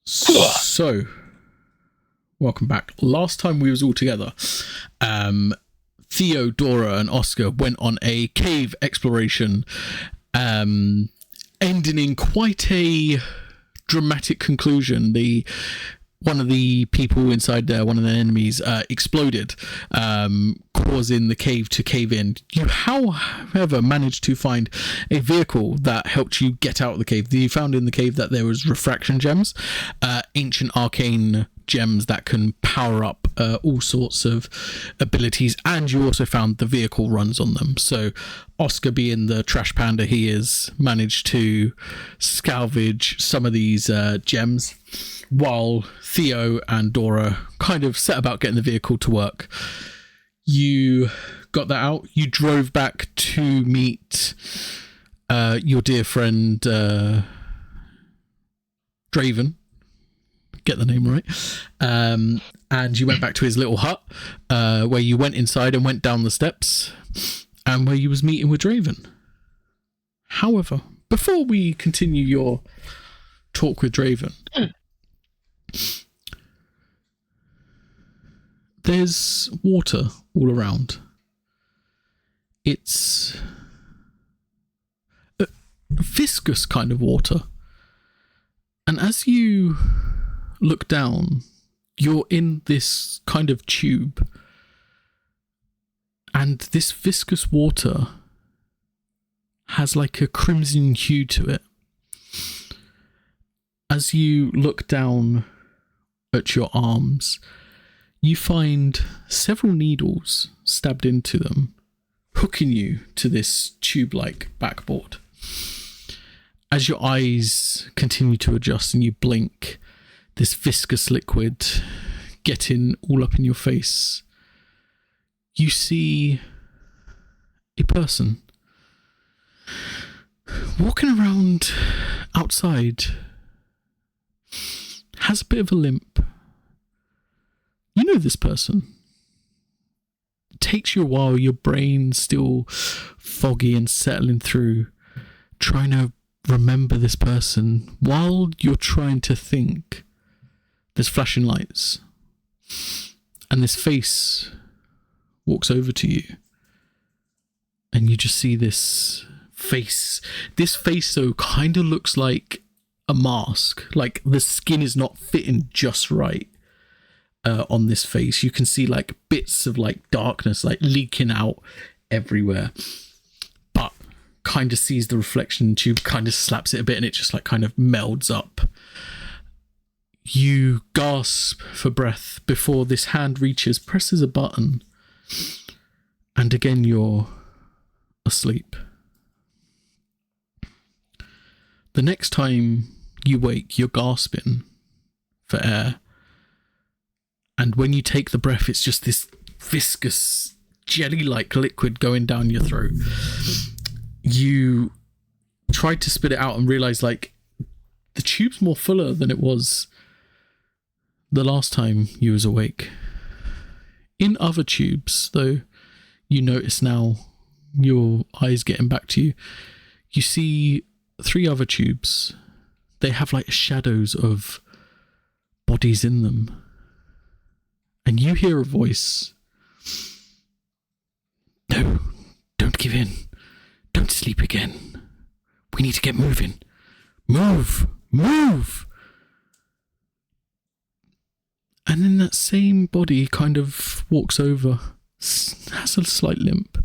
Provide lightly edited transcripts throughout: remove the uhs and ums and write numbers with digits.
So, welcome back. Last time we was all together, Theo, Dora, and Oscar went on a cave exploration, ending in quite a dramatic conclusion. One of the people inside there, one of the enemies, exploded, causing the cave to cave in. You, however, managed to find a vehicle that helped you get out of the cave. You found in the cave that there was refraction gems, ancient arcane gems that can power up all sorts of abilities, and you also found the vehicle runs on them. So Oscar, being the trash panda he is, managed to salvage some of these gems, while Theo and Dora kind of set about getting the vehicle to work. You got that out. You drove back to meet your dear friend Draven. Get the name right. And you went back to his little hut, where you went inside and went down the steps, and where you was meeting with Draven. However, before we continue your talk with Draven, there's water all around. It's a viscous kind of water. And as you look down, you're in this kind of tube. And this viscous water has like a crimson hue to it. As you look down at your arms, you find several needles stabbed into them, hooking you to this tube-like backboard. As your eyes continue to adjust and you blink, this viscous liquid getting all up in your face, you see a person walking around outside. Has a bit of a limp. You know this person. It takes you a while, your brain's still foggy and settling through, trying to remember this person. While you're trying to think, there's flashing lights, and this face walks over to you, and you just see this face. This face, though, kind of looks like a mask. Like the skin is not fitting just right on this face. You can see like bits of like darkness like leaking out everywhere, but kind of sees the reflection tube, kind of slaps it a bit, and it just like kind of melds up. You gasp for breath before this hand reaches, presses a button, and again you're asleep. The next time you wake, you're gasping for air. And when you take the breath, it's just this viscous, jelly-like liquid going down your throat. You try to spit it out and realize, like, the tube's more fuller than it was the last time you was awake. In other tubes, though, you notice now, your eyes getting back to you, you see 3 other tubes. They have like shadows of bodies in them. And you hear a voice. No, don't give in. Don't sleep again. We need to get moving. Move! Move! And then that same body kind of walks over, has a slight limp.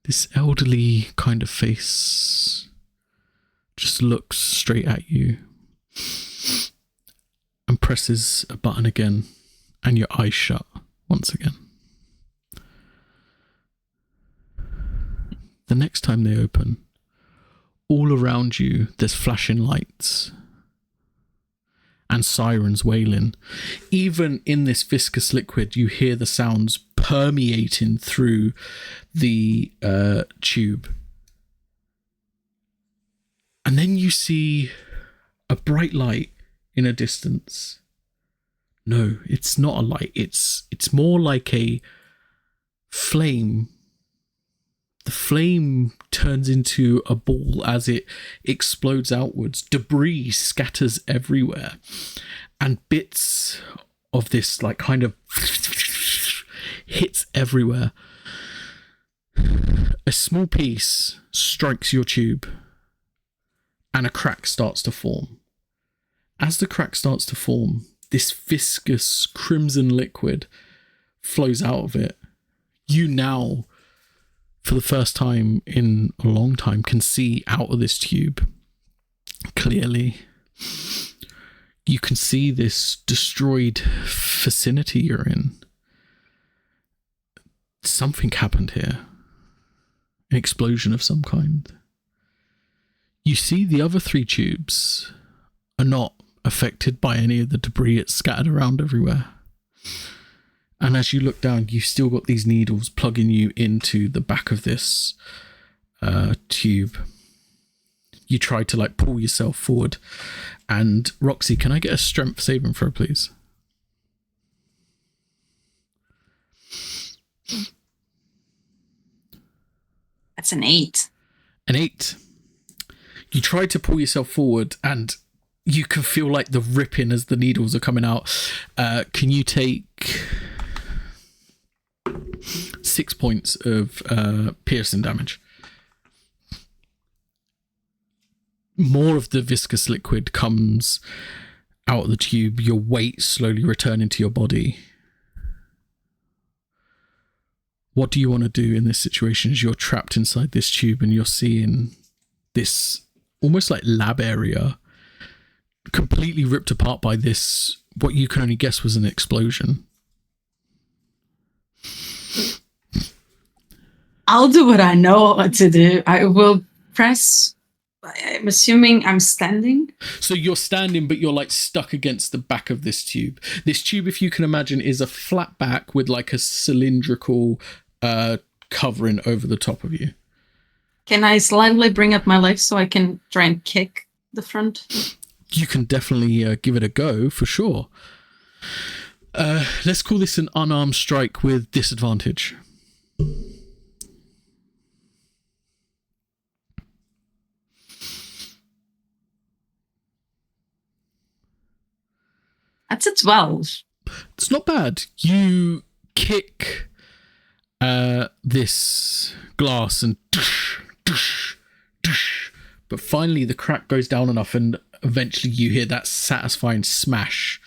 This elderly kind of face just looks straight at you and presses a button again, and your eyes shut once again. The next time they open, all around you there's flashing lights and sirens wailing. Even in this viscous liquid, you hear the sounds permeating through the tube. And then you see a bright light in a distance. No, it's not a light. It's more like a flame The flame turns into a ball as it explodes outwards. Debris scatters everywhere. And bits of this, like, kind of hits everywhere. A small piece strikes your tube, and a crack starts to form. As the crack starts to form, this viscous crimson liquid flows out of it. You now, for the first time in a long time, can see out of this tube clearly. You can see this destroyed vicinity you're in. Something happened here. An explosion of some kind. You see the other 3 tubes are not affected by any of the debris it's scattered around everywhere. And as you look down, you've still got these needles plugging you into the back of this tube. You try to, like, pull yourself forward. And Roxy, can I get a strength saving throw, please? That's an 8. An 8. You try to pull yourself forward, and you can feel like the ripping as the needles are coming out. Can you take 6 points of piercing damage? More of the viscous liquid comes out of the tube, your weight slowly returning to your body. What do you want to do in this situation as you're trapped inside this tube and you're seeing this almost like lab area completely ripped apart by this, what you can only guess was an explosion? I'll do what I know what to do. I will press. I'm assuming I'm standing. So you're standing, but you're like stuck against the back of this tube. This tube, if you can imagine, is a flat back with like a cylindrical covering over the top of you. Can I slightly bring up my legs so I can try and kick the front? You can definitely give it a go, for sure. Let's call this an unarmed strike with disadvantage. That's a 12. It's not bad. You kick this glass and but finally the crack goes down enough and eventually you hear that satisfying smash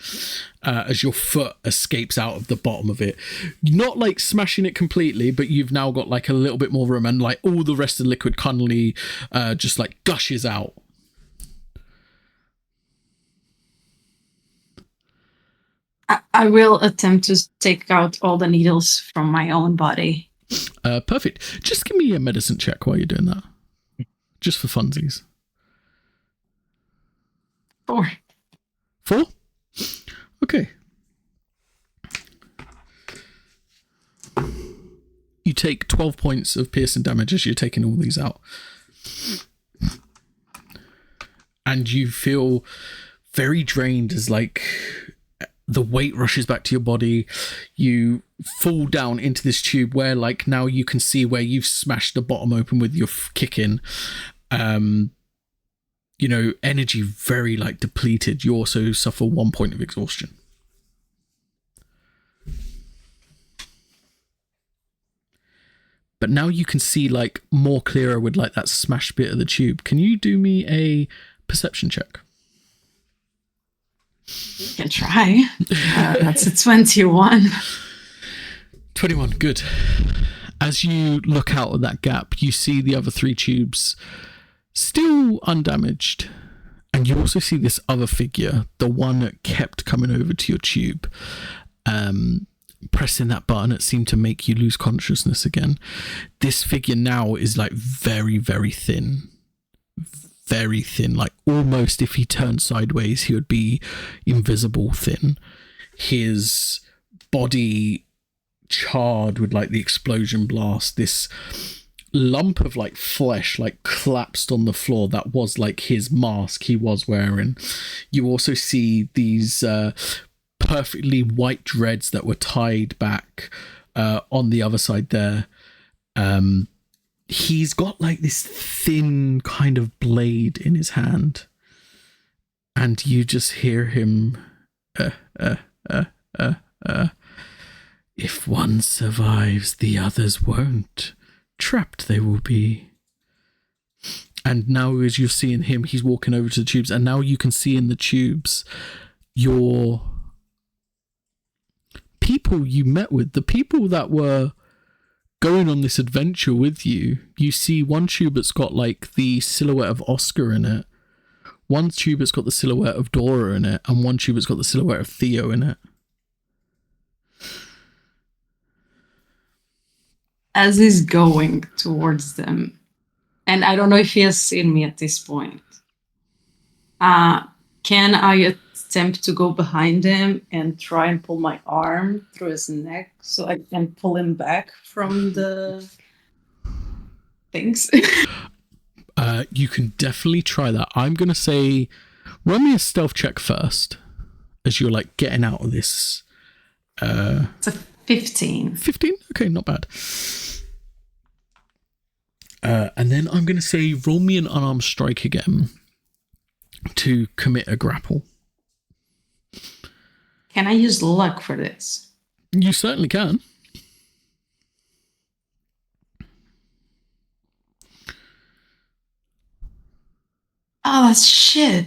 as your foot escapes out of the bottom of it. Not like smashing it completely, but you've now got like a little bit more room and like all the rest of the liquid cunningly just like gushes out. I will attempt to take out all the needles from my own body. Perfect. Just give me a medicine check while you're doing that. Just for funsies. 4. 4? Okay. You take 12 points of piercing damage as you're taking all these out. And you feel very drained as like the weight rushes back to your body. You fall down into this tube where like now you can see where you've smashed the bottom open with your kicking. You know, energy very like depleted. You also suffer 1 point of exhaustion. But now you can see like more clearer with like that smashed bit of the tube. Can you do me a perception check? You can try. That's a 21. 21, good. As you look out of that gap, you see the other 3 tubes still undamaged. And you also see this other figure, the one that kept coming over to your tube, pressing that button that seemed to make you lose consciousness again. This figure now is like very, very thin. Very thin, like almost if he turned sideways, he would be invisible thin. His body charred with like the explosion blast. This lump of like flesh like collapsed on the floor. That was like his mask he was wearing. You also see these perfectly white dreads that were tied back on the other side there. he's got like this thin kind of blade in his hand, and you just hear him, if one survives, the others won't. Trapped they will be. And now as you're seeing him, he's walking over to the tubes, and now you can see in the tubes your people you met with, the people that were going on this adventure with you. You see one tube that's got like the silhouette of Oscar in it, one tube that's got the silhouette of Dora in it, and one tube that's got the silhouette of Theo in it. As he's going towards them, and I don't know if he has seen me at this point, can I attempt to go behind him and try and pull my arm through his neck so I can pull him back from the things? You can definitely try that. I'm going to say, run me a stealth check first, as you're like getting out of this. It's a 15. 15? Okay, not bad. And then I'm going to say, roll me an unarmed strike again to commit a grapple. Can I use luck for this? You certainly can. Oh, that's shit.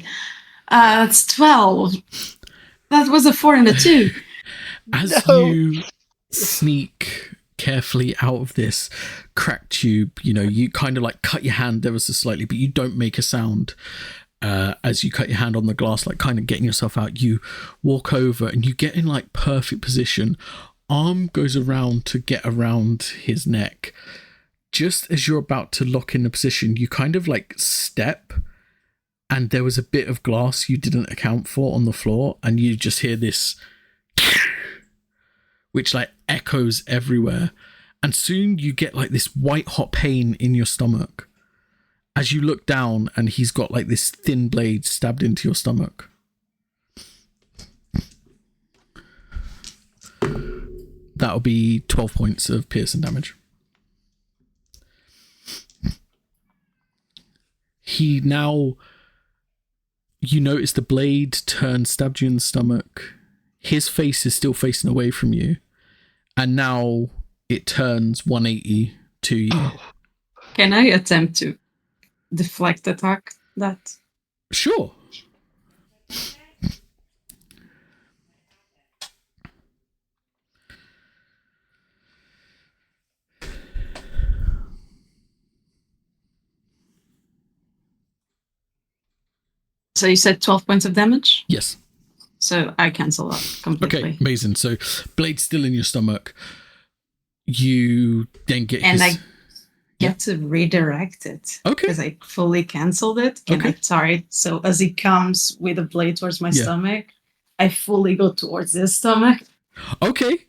That's 12. That was a 4 and a 2. As you sneak carefully out of this cracked tube, you know, you kind of like cut your hand ever so slightly, but you don't make a sound. As you cut your hand on the glass, like kind of getting yourself out, you walk over and you get in like perfect position. Arm goes around to get around his neck. Just as you're about to lock in the position, you kind of like step, and there was a bit of glass you didn't account for on the floor, and you just hear this which like echoes everywhere, and soon you get like this white hot pain in your stomach as you look down, and he's got like this thin blade stabbed into your stomach. That'll be 12 points of piercing damage. He now, you notice the blade turned, stabbed you in the stomach. His face is still facing away from you, and now it turns 180 to you. Can I attempt to deflect attack that? Sure. So you said 12 points of damage? Yes. So I cancel that completely. Okay, amazing. So blade's still in your stomach. You then get and I get to redirect it. Okay. Because I fully canceled it. And I target. So as he comes with a blade towards my stomach, I fully go towards his stomach. Okay.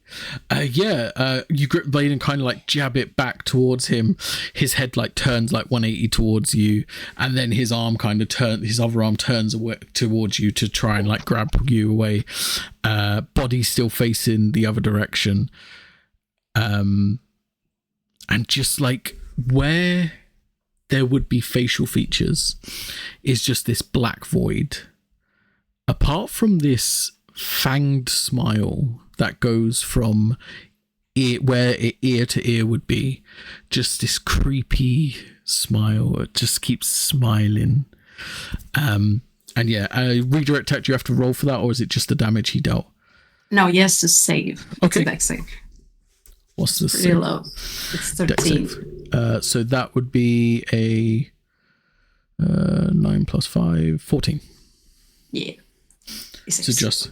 You grip the blade and kind of like jab it back towards him. His head like turns like 180 towards you, and then his arm kind of his other arm turns away towards you to try and like grab you away. Body still facing the other direction. And just like where there would be facial features is just this black void. Apart from this fanged smile that goes from where ear to ear would be, just this creepy smile. It just keeps smiling. And redirect attack, do you have to roll for that, or is it just the damage he dealt? No, he has to save. Okay. It's a dex save. What's the pretty low? It's 13. So that would be a 9 plus 5, 14. Yeah. So just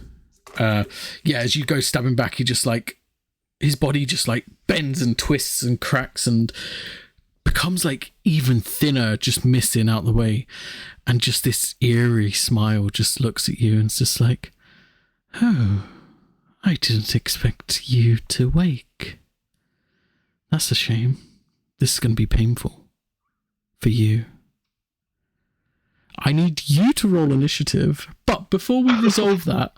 as you go stabbing back, he just like his body just like bends and twists and cracks and becomes like even thinner, just missing out the way, and just this eerie smile just looks at you and it's just like, oh, I didn't expect you to wake. That's a shame. This is going to be painful for you. I need you to roll initiative, but before we resolve that,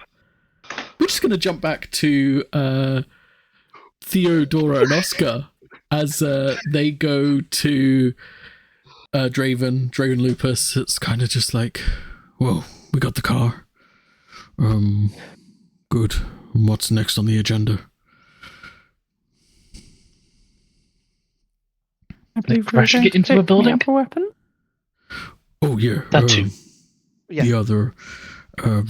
we're just going to jump back to Theodora and Oscar. as they go to Draven Lupus, it's kind of just like, whoa, we got the car. Good. What's next on the agenda? I believe we were Crash to going get to into a pick me building? up a weapon. Oh, yeah. That too. Yeah. The other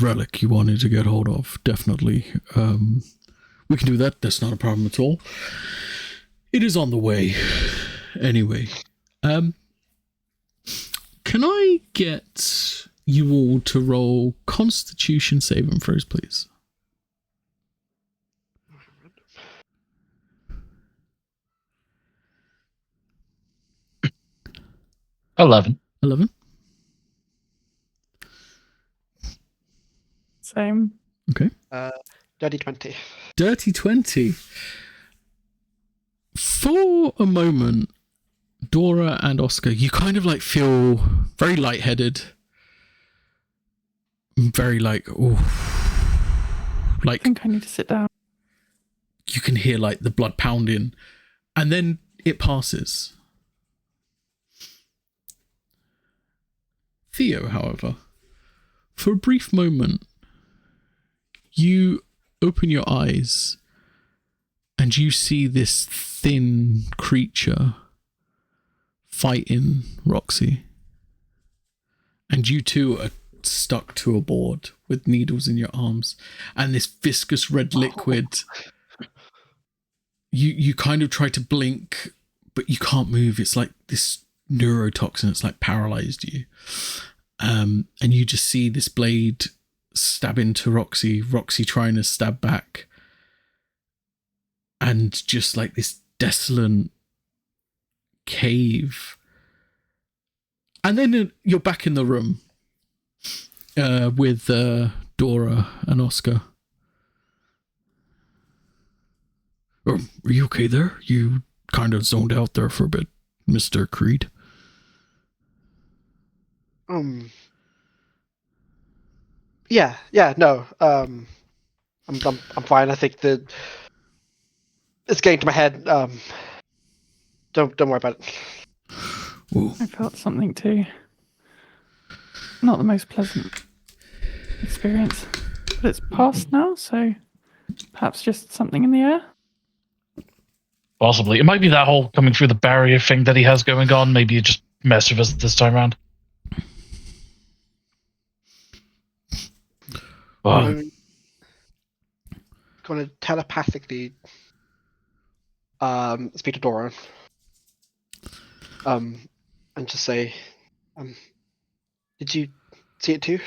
relic you wanted to get hold of, definitely. We can do that. That's not a problem at all. It is on the way. Anyway, can I get you all to roll Constitution saving throws, please? $11. 11. Same. Okay. Dirty 20. Dirty 20. For a moment, Dora and Oscar, you kind of like feel very lightheaded. Very like, oh, I like think I need to sit down. you can hear like the blood pounding, and then it passes. Theo, however, for a brief moment, you open your eyes and you see this thin creature fighting Roxy. And you two are stuck to a board with needles in your arms and this viscous red liquid. You kind of try to blink, but you can't move. It's like this neurotoxin. It's like paralyzed you. And you just see this blade stab into Roxy trying to stab back. And just like this desolate cave. And then you're back in the room with Dora and Oscar. Are you okay there? You kind of zoned out there for a bit, Mr. Creed. Yeah, no. I'm fine. I think that it's getting to my head. Don't worry about it. Ooh. I felt something too. Not the most pleasant experience, but it's past now, so perhaps just something in the air. Possibly. It might be that whole coming through the barrier thing that he has going on. Maybe you just mess with us this time around. I'm going to telepathically speak to Dora and just say, did you see it too?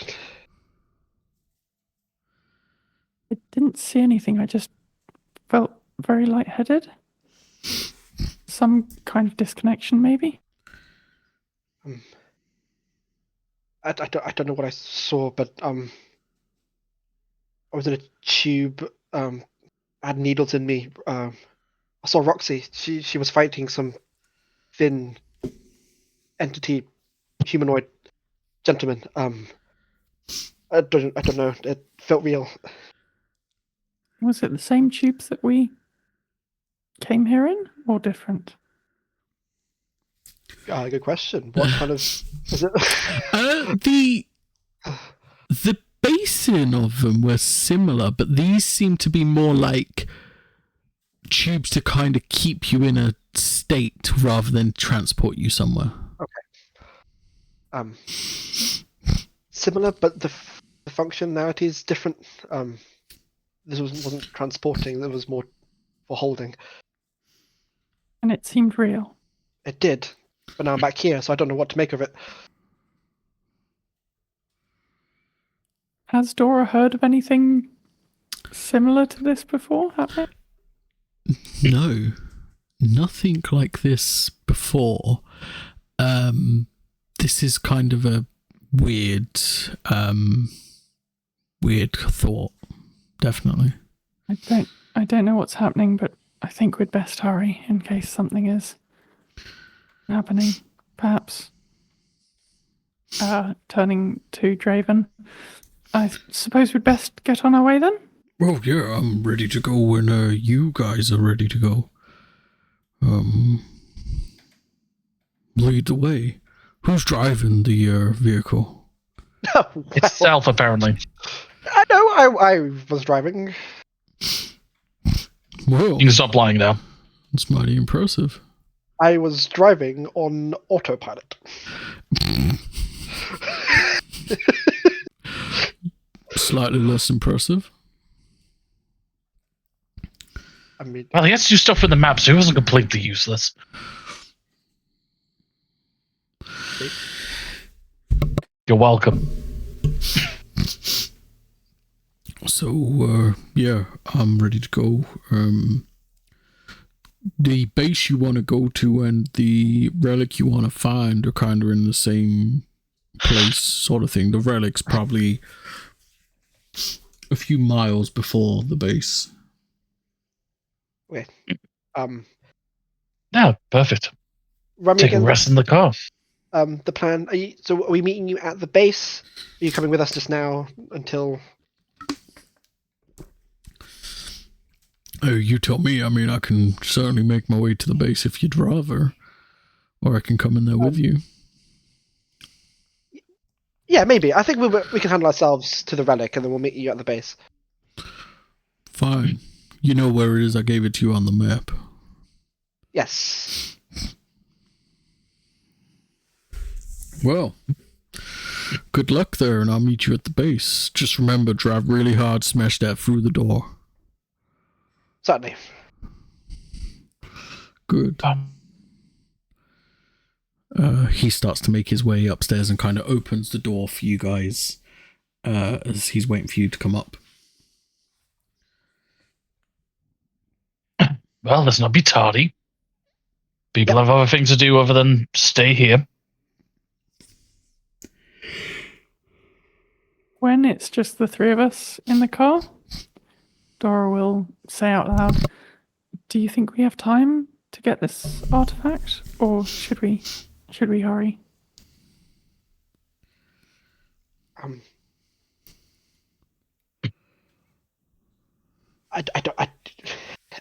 I didn't see anything. I just felt very lightheaded. Some kind of disconnection, maybe. I don't know what I saw, but I was in a tube. I had needles in me. I saw Roxy. She was fighting some thin entity, humanoid gentleman. I don't know. It felt real. Was it the same tubes that we came here in, or different? Good question. What kind of is it? The basin of them were similar, but these seem to be more like tubes to kind of keep you in a state rather than transport you somewhere. Okay. Similar, but the functionality is different. This wasn't transporting. It was more for holding. And it seemed real. It did, but now I'm back here, so I don't know what to make of it. Has Dora heard of anything similar to this before? Have it? No, nothing like this before. This is kind of a weird thought. Definitely. I don't know what's happening, but I think we'd best hurry in case something is happening. Perhaps. Turning to Draven. I suppose we'd best get on our way then? Oh yeah, I'm ready to go when you guys are ready to go. Lead the way. Who's driving the vehicle? It's stealth, apparently. I know. I was driving. Well, You can stop lying now. it's mighty impressive. I was driving on autopilot. Slightly less impressive. I mean, Well, he has to do stuff with the map, so he wasn't completely useless. You're welcome. So, yeah, I'm ready to go. The base you want to go to and the relic you want to find are kind of in the same place, sort of thing. The relic's probably a few miles before the base. wait. Yeah, perfect. Run me Take a again. rest in the car. The plan. Are we meeting you at the base? Are you coming with us just now until? Oh, you tell me. I mean, I can certainly make my way to the base if you'd rather. Or I can come in there with you. Yeah, maybe. I think we can handle ourselves to the relic, and then we'll meet you at the base. Fine. You know where it is. I gave it to you on the map. Yes. Well, good luck there, and I'll meet you at the base. Just remember, drive really hard, smash that through the door. Certainly. Good. He starts to make his way upstairs and kind of opens the door for you guys as he's waiting for you to come up. Well, let's not be tardy. People have other things to do other than stay here. When it's just the three of us in the car, Dora will say out loud, "Do you think we have time to get this artifact, or should we hurry?"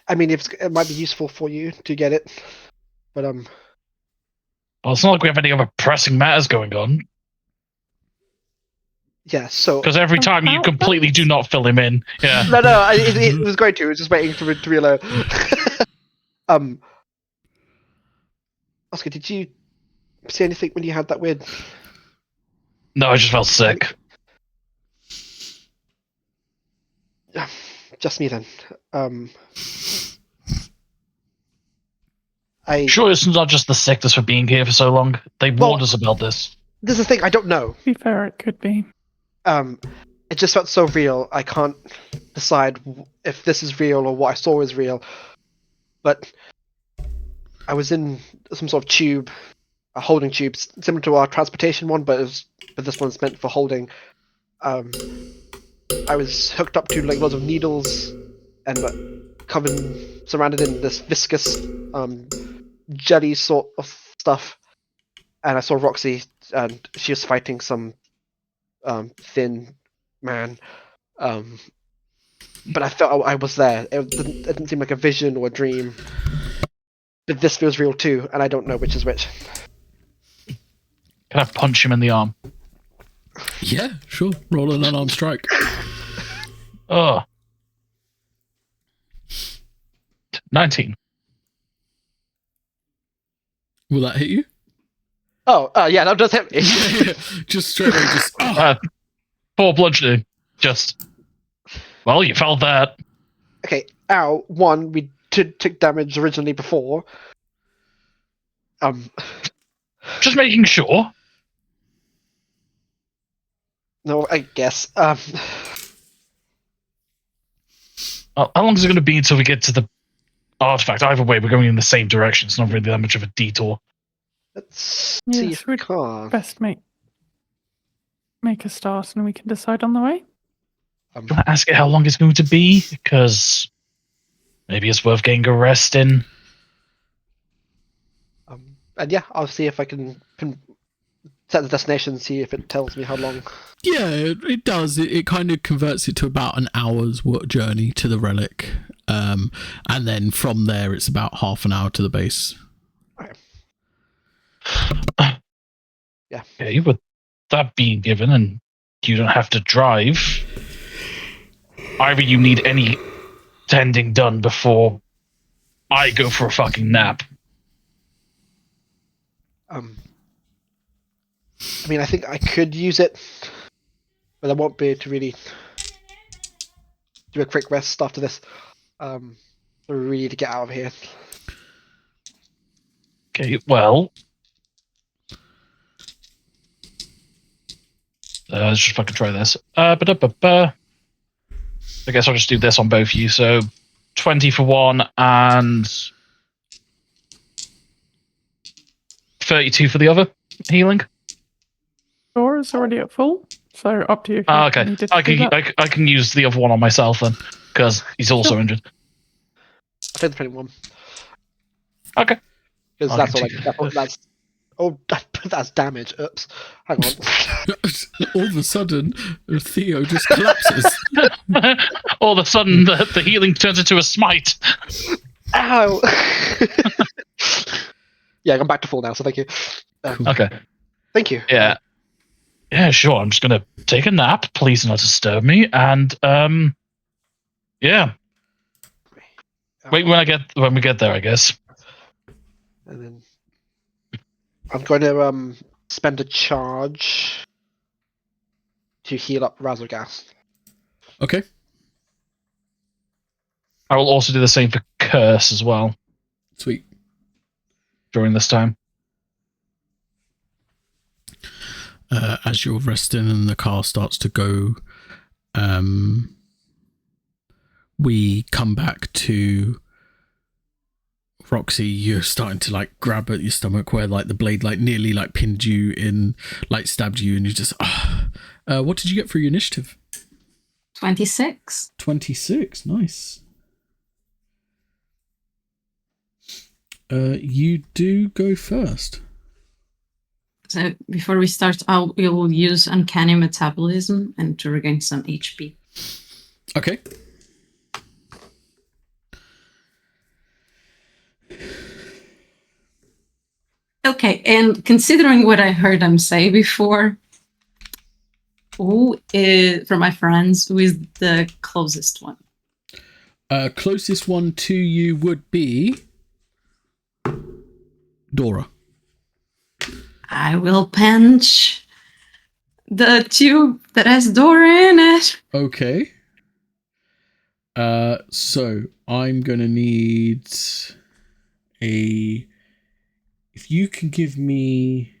I mean, it might be useful for you to get it, but Well, it's not like we have any other pressing matters going on. yeah. So Because every time you completely do not fill him in. Yeah. no, it was going to. It was just waiting to reload. Oscar, did you see anything when you had that weird? No, I just felt sick. Just me then. Sure, it's not just the sickness for being here for so long. They warned us about this. This is the thing. I don't know. To be fair, it could be. It just felt so real. I can't decide if this is real or what I saw is real. But I was in some sort of tube, a holding tube, similar to our transportation one, but this one's meant for holding. I was hooked up to like loads of needles and surrounded in this viscous jelly sort of stuff. And I saw Roxy, and she was fighting some thin man. But I felt I was there. It didn't seem like a vision or a dream. But this feels real too, and I don't know which is which. Can I punch him in the arm? Yeah, sure. Roll an unarmed strike. Oh. 19. Will that hit you? Oh, yeah, that does hit me. Just straight away, just... Poor bludgeoning. Just. Well, you felt that. Okay, ow. One, we took damage originally before. Just making sure. No, I guess. How long is it going to be until we get to the artifact? Either way, we're going in the same direction. It's not really that much of a detour. Let's Yes, see if we can. Best make a start, and we can decide on the way. Do you want to ask it how long it's going to be? Because maybe it's worth getting a rest in. And yeah, I'll see if I can set the destination, see if it tells me how long. Yeah, it does. It kind of converts it to about an hour's journey to the relic. And then from there, it's about half an hour to the base. Yeah. Okay, with that being given, and you don't have to drive, either you need any tending done before I go for a fucking nap. I mean, I think I could use it, but I won't be able to really do a quick rest after this. We really need to get out of here. Okay, well, let's just fucking try this. I guess I'll just do this on both of you. So 20 for one and 32 for the other healing. Door is already at full, so up to you. If you Okay, needed to do that. I can use the other one on myself then, because he's also injured. I'll take the 21. Okay. Because Okay. that's damage. Oops. Hang on. All of a sudden, Theo just collapses. All of a sudden, the healing turns into a smite. Ow! Yeah, I'm back to full now, so thank you. Cool. Okay. Thank you. Yeah. Yeah, sure. I'm just gonna take a nap. Please not disturb me. And yeah. Wait when we get there, I guess. And then I'm going to spend a charge to heal up Razzlegas. Okay. I will also do the same for Curse as well Sweet. during this time. As you're resting and the car starts to go, we come back to Roxy. You're starting to like grab at your stomach where like the blade like nearly like pinned you in, like stabbed you, and you just what did you get for your initiative? 26. 26. Nice. You do go first. So before we start, we will use Uncanny Metabolism and to regain some HP. Okay. Okay, and considering what I heard him say before, who is, from my friends, who is the closest one? Closest one to you would be Dora. I will pinch the tube that has Dora in it. Okay. So I'm gonna need if you can give me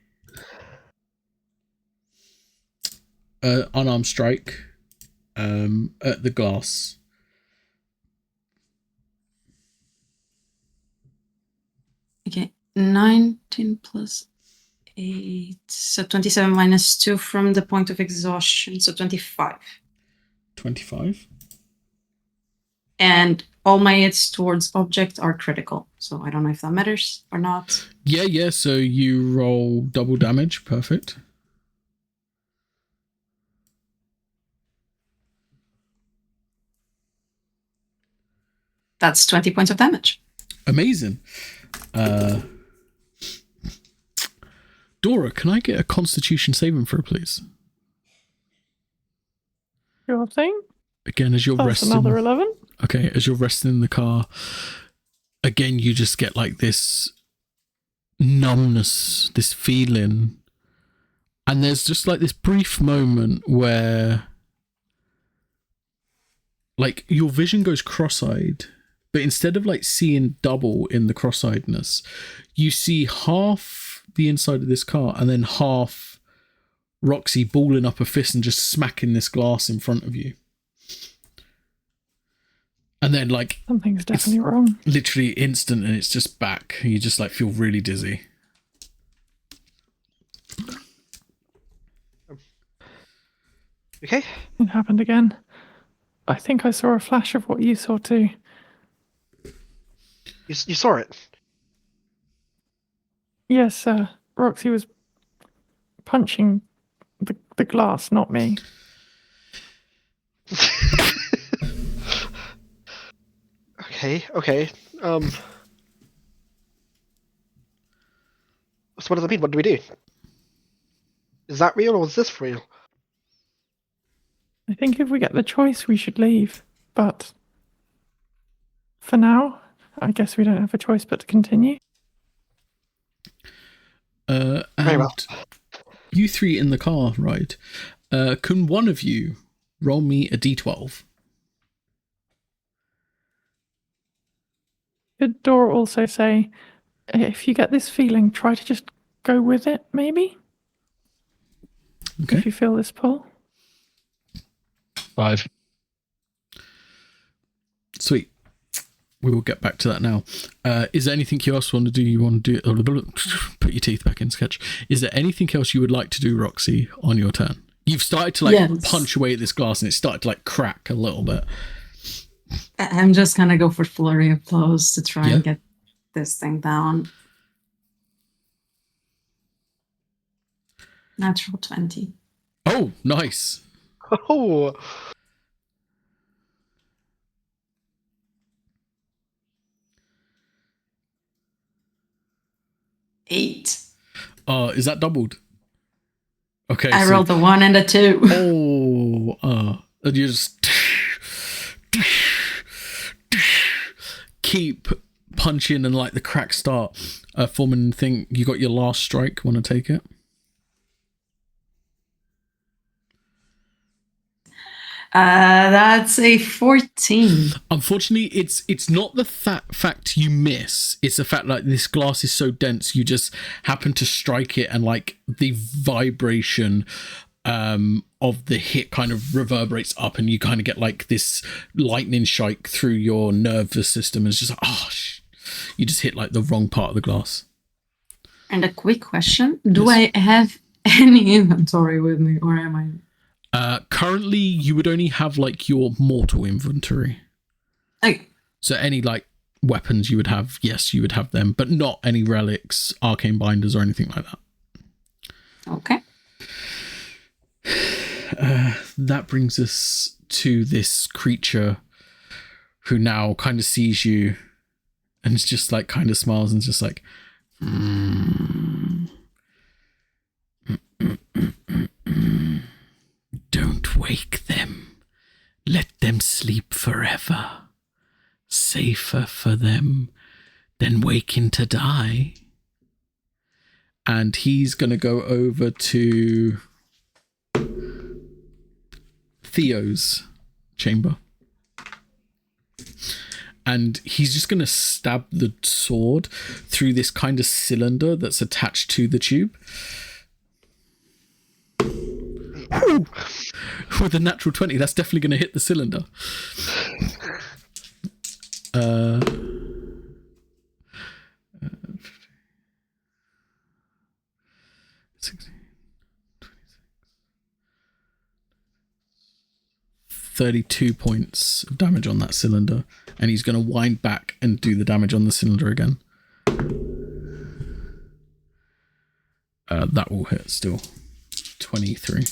unarmed strike at the glass. Okay, 19 plus 8, so 27 minus 2 from the point of exhaustion, so 25. 25. And all my hits towards object are critical, so I don't know if that matters or not. Yeah, so you roll double damage. Perfect. That's 20 points of damage. Amazing. Dora, can I get a Constitution saving throw, please? Sure thing. Again, as you're That's resting. another 11. Okay, as you're resting in the car, again, you just get like this numbness, this feeling. And there's just like this brief moment where like your vision goes cross-eyed, but instead of like seeing double in the cross-eyedness, you see half the inside of this car and then half Roxy balling up a fist and just smacking this glass in front of you. And then like Something's definitely wrong. literally instant and it's just back. You just like feel really dizzy. Okay. It happened again. I think I saw a flash of what you saw too. You saw it. Yes, Roxy was punching the glass, not me. Okay. So what does it mean? What do we do? Is that real or is this real? I think if we get the choice, we should leave. But for now, I guess we don't have a choice but to continue. Very And well. you three in the car, right? Can one of you roll me a d12? Could Dora also say, if you get this feeling, try to just go with it, maybe? Okay. If you feel this pull. 5. Sweet. We will get back to that now. Is there anything you else want to do? You want to do... Put your teeth back in, Sketch. Is there anything else you would like to do, Roxy, on your turn? You've started to Yes. punch away at this glass and it started to crack a little bit. I'm just gonna go for flurry of blows to try and get this thing down. Natural 20. Oh, nice. Oh, 8. Is that doubled? Okay. I rolled a 1 and a 2. And you just keep punching and the cracks start forming. Thing, you got your last strike. Want to take it? That's a 14. Unfortunately, it's not the fact you miss. It's the fact this glass is so dense, you just happen to strike it, and the vibration of the hit kind of reverberates up, and you kind of get this lightning strike through your nervous system. And it's just you just hit the wrong part of the glass. And a quick question: do I have any inventory with me, or am I? Currently, you would only have your mortal inventory. Okay. So any weapons you would have, yes, you would have them, but not any relics, arcane binders, or anything like that. Okay. That brings us to this creature who now kind of sees you and it's just kind of smiles and just Don't wake them. Let them sleep forever. Safer for them than waking to die. And he's going to go over to Theo's chamber. And he's just going to stab the sword through this kind of cylinder that's attached to the tube. Ooh. With a natural 20, that's definitely going to hit the cylinder. 32 points of damage on that cylinder, and he's going to wind back and do the damage on the cylinder again. That will hit still. 23.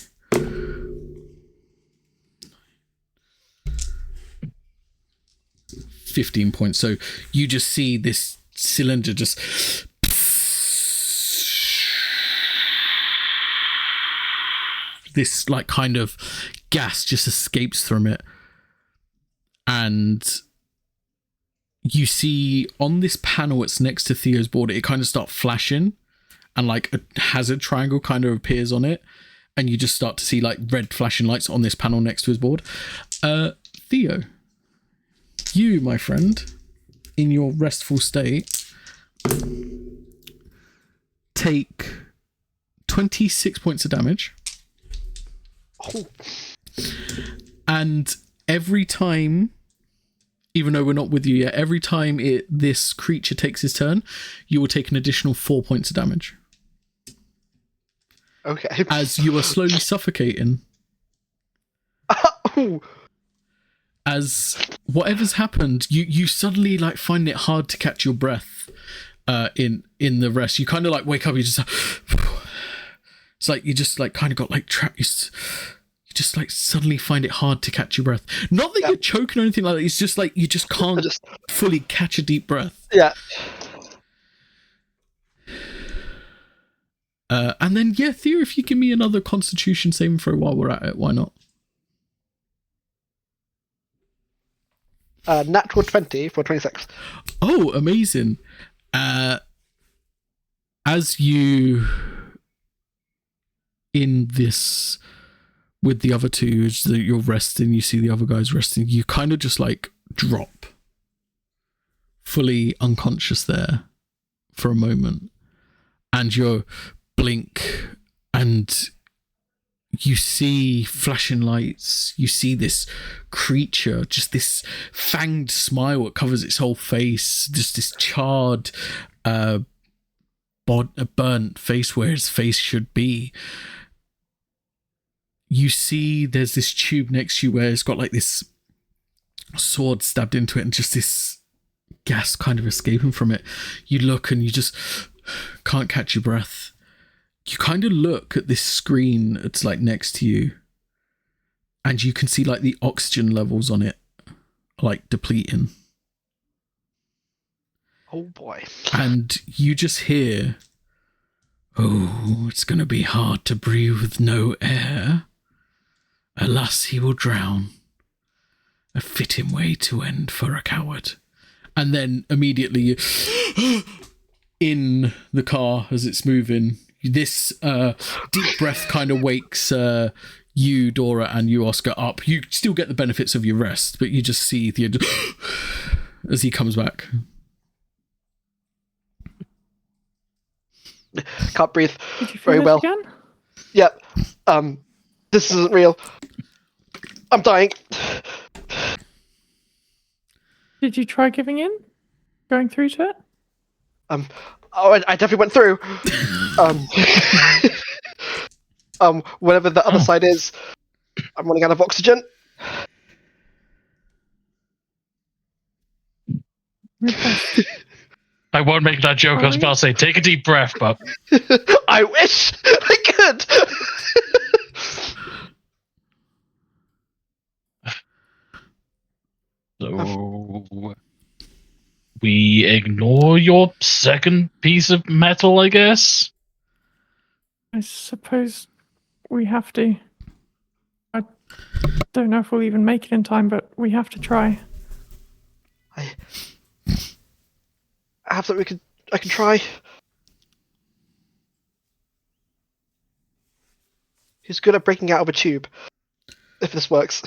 $15 points. So you just see this cylinder just this kind of gas just escapes from it, and you see on this panel it's next to Theo's board, it kind of starts flashing, and a hazard triangle kind of appears on it, and you just start to see red flashing lights on this panel next to his board. Theo, you, my friend, in your restful state, take 26 points of damage. Oh. And every time, even though we're not with you yet, every time this creature takes his turn, you will take an additional 4 points of damage. Okay. As you are slowly suffocating. Oh. As whatever's happened, you suddenly find it hard to catch your breath in the rest. You kind of wake up, you just it's you just kind of got trapped. You you just like suddenly find it hard to catch your breath. Not that you're choking or anything like that. It's just like you just can't fully catch a deep breath. Yeah. And then Theo, if you give me another Constitution saving throw while we're at it, why not? Natural 20 for 26. Oh, amazing. As you in this with the other two, you're resting, you see the other guys resting, you kind of just like drop fully unconscious there for a moment, and you blink and you see flashing lights, you see this creature, just this fanged smile that covers its whole face, just this charred burnt face where his face should be. You see there's this tube next to you where it's got like this sword stabbed into it and just this gas kind of escaping from it. You look and you just can't catch your breath. You kind of look at this screen that's like next to you and you can see like the oxygen levels on it like depleting. Oh boy. And you just hear, "Oh, it's going to be hard to breathe with no air. Alas, he will drown. A fitting way to end for a coward." And then immediately in the car as it's moving, this deep breath kind of wakes you, Dora, and you, Oscar, up. You still get the benefits of your rest, but you just see Theo as he comes back. Can't breathe Did you feel very it well. again? Yeah. This isn't real. I'm dying. Did you try giving in? Going through to it? I definitely went through. Whatever the other side is, I'm running out of oxygen. I won't make that joke. I was about to say, take a deep breath, but I wish I could. so we ignore your second piece of metal, I guess. I suppose we have to. I don't know if we'll even make it in time, but we have to try. I have something I can try. Who's good at breaking out of a tube? If this works.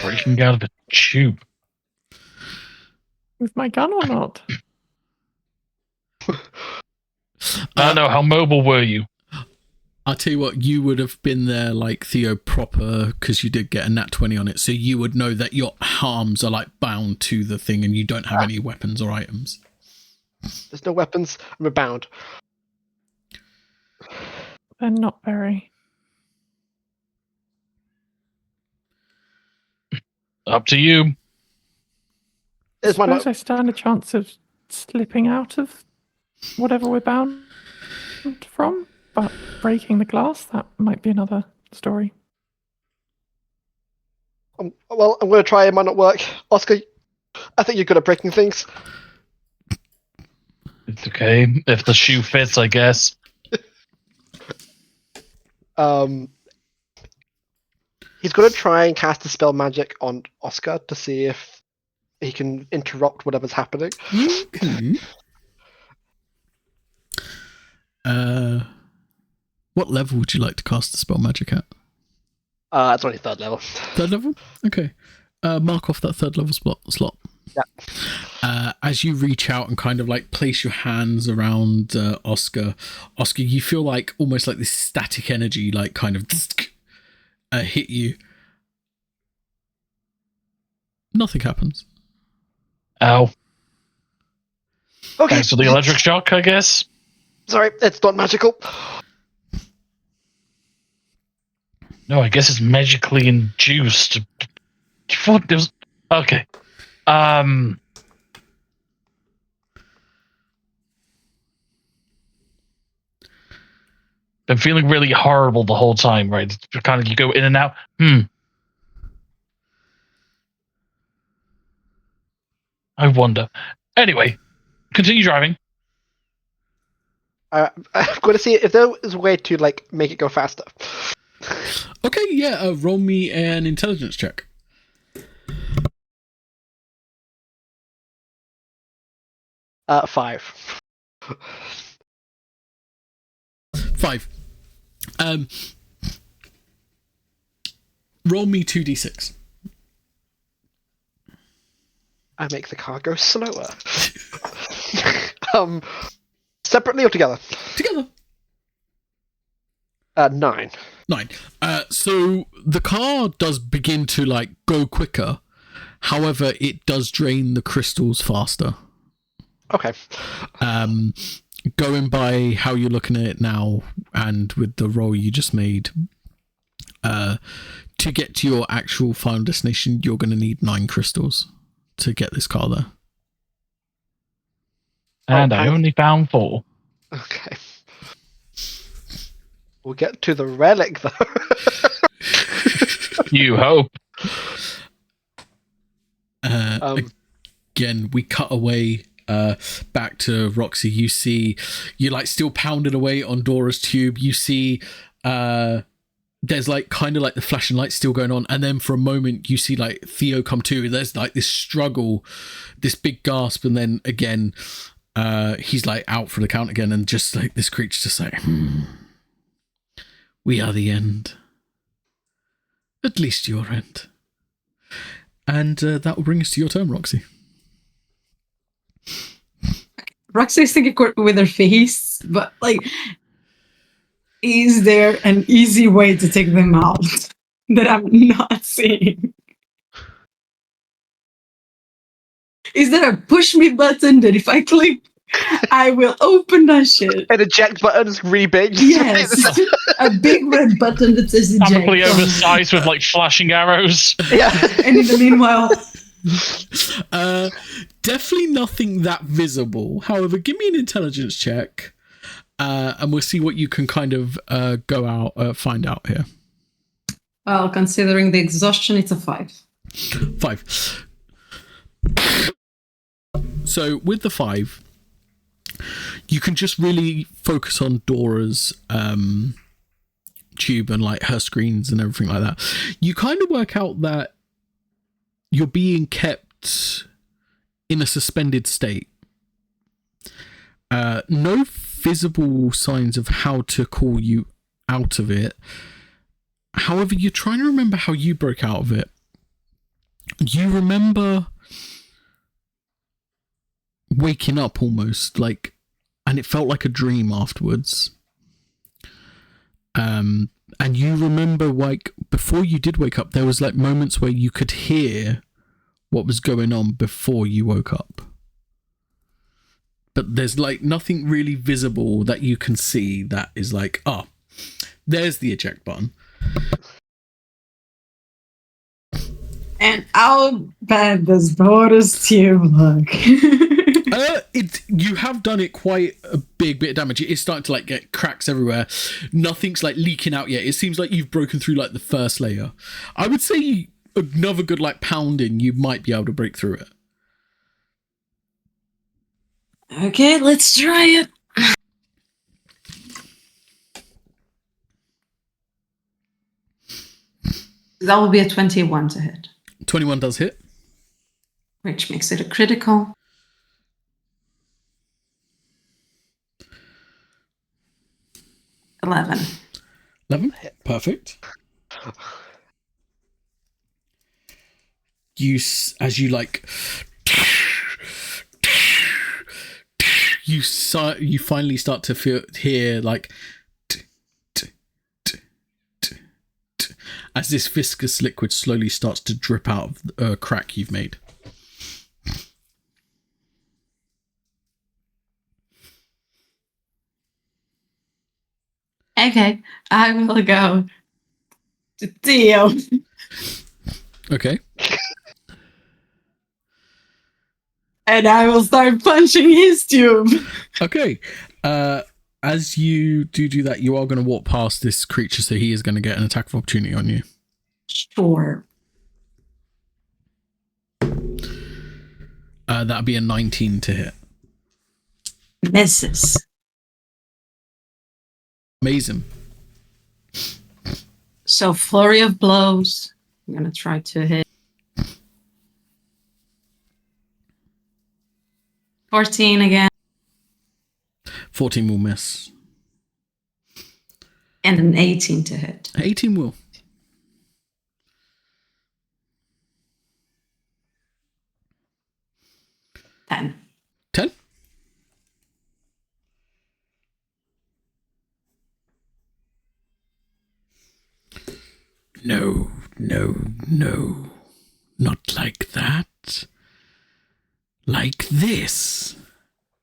Breaking out of a tube. With my gun or not? I don't know, how mobile were you? I'll tell you what, you would have been there like Theo proper because you did get a nat 20 on it, so you would know that your arms are like bound to the thing and you don't have any weapons or items. There's no weapons. I'm bound. They're not very. Up to you. It's my Suppose I stand a chance of slipping out of whatever we're bound from, but breaking the glass, that might be another story. Well, I'm going to try. It might not work. Oscar, I think you're good at breaking things. It's okay. If the shoe fits, I guess. He's going to try and cast a spell magic on Oscar to see if he can interrupt whatever's happening. Okay. What level would you like to cast the spell magic at? It's only 3rd level. 3rd level? Okay. Mark off that 3rd level slot. Yeah. As you reach out and kind of like place your hands around Oscar, you feel like almost like this static energy, like kind of hit you. Nothing happens. Ow. Okay. Thanks for the electric shock, I guess. Sorry, it's not magical. No, I guess it's magically induced. What? There's... Okay. I'm feeling really horrible the whole time, right? It's kind of you go in and out. I wonder. Anyway, continue driving. I'm going to see if there is a way to like make it go faster. Okay, yeah. Roll me an intelligence check. Five. 5. Roll me 2d6. I make the car go slower. Separately or together? Together. 9. 9. So the car does begin to like go quicker. However, it does drain the crystals faster. Okay. Going by how you're looking at it now, and with the roll you just made, to get to your actual final destination, you're going to need 9 crystals to get this car there. And I only found 4. Okay. We'll get to the relic, though. You hope. Again, we cut away back to Roxy. You see, you're like still pounded away on Dora's tube. You see, there's like kind of like the flashing lights still going on, and then for a moment you see like Theo come to. There's like this struggle, this big gasp, and then again, he's like out for the count again, and just like this creature just like, we are the end. At least your end. And that will bring us to your turn, Roxy. Roxy's thinking with her face, but like, is there an easy way to take them out that I'm not seeing? Is there a push me button that if I click, I will open that shit? An eject button is really big. Yes, a big red button that says eject. Probably oversized with like flashing arrows. Yeah. And in the meanwhile, definitely nothing that visible. However, give me an intelligence check, and we'll see what you can kind of go out, find out here. well, considering the exhaustion, it's a 5. 5. So with the 5, you can just really focus on Dora's tube and like her screens and everything like that. You kind of work out that you're being kept in a suspended state. No visible signs of how to call you out of it. However, you're trying to remember how you broke out of it. You remember waking up almost like, and it felt like a dream afterwards. And you remember like before you did wake up, there was like moments where you could hear what was going on before you woke up. But there's like nothing really visible that you can see that is like, oh, there's the eject button. And how bad does Dora's tube look? You have done it quite a big bit of damage. It's starting to like get cracks everywhere. Nothing's like leaking out yet. It seems like you've broken through like the first layer. I would say another good like pounding, you might be able to break through it. Okay, let's try it. That will be a 21 to hit, 21 does hit. which makes it a critical. 11. 11. Perfect. As you like, you finally start to hear like, as this viscous liquid slowly starts to drip out of a crack you've made. Okay, I will go to Theo. Okay. And I will start punching his tube. Okay. as you do that, you are going to walk past this creature, so he is going to get an attack of opportunity on you. Sure. That'd be a 19 to hit. Misses. Amazing. So flurry of blows. I'm gonna try to hit. 14 again. 14 will miss. And an 18 to hit. 18 will. 10. 10? No. Not like that. Like this.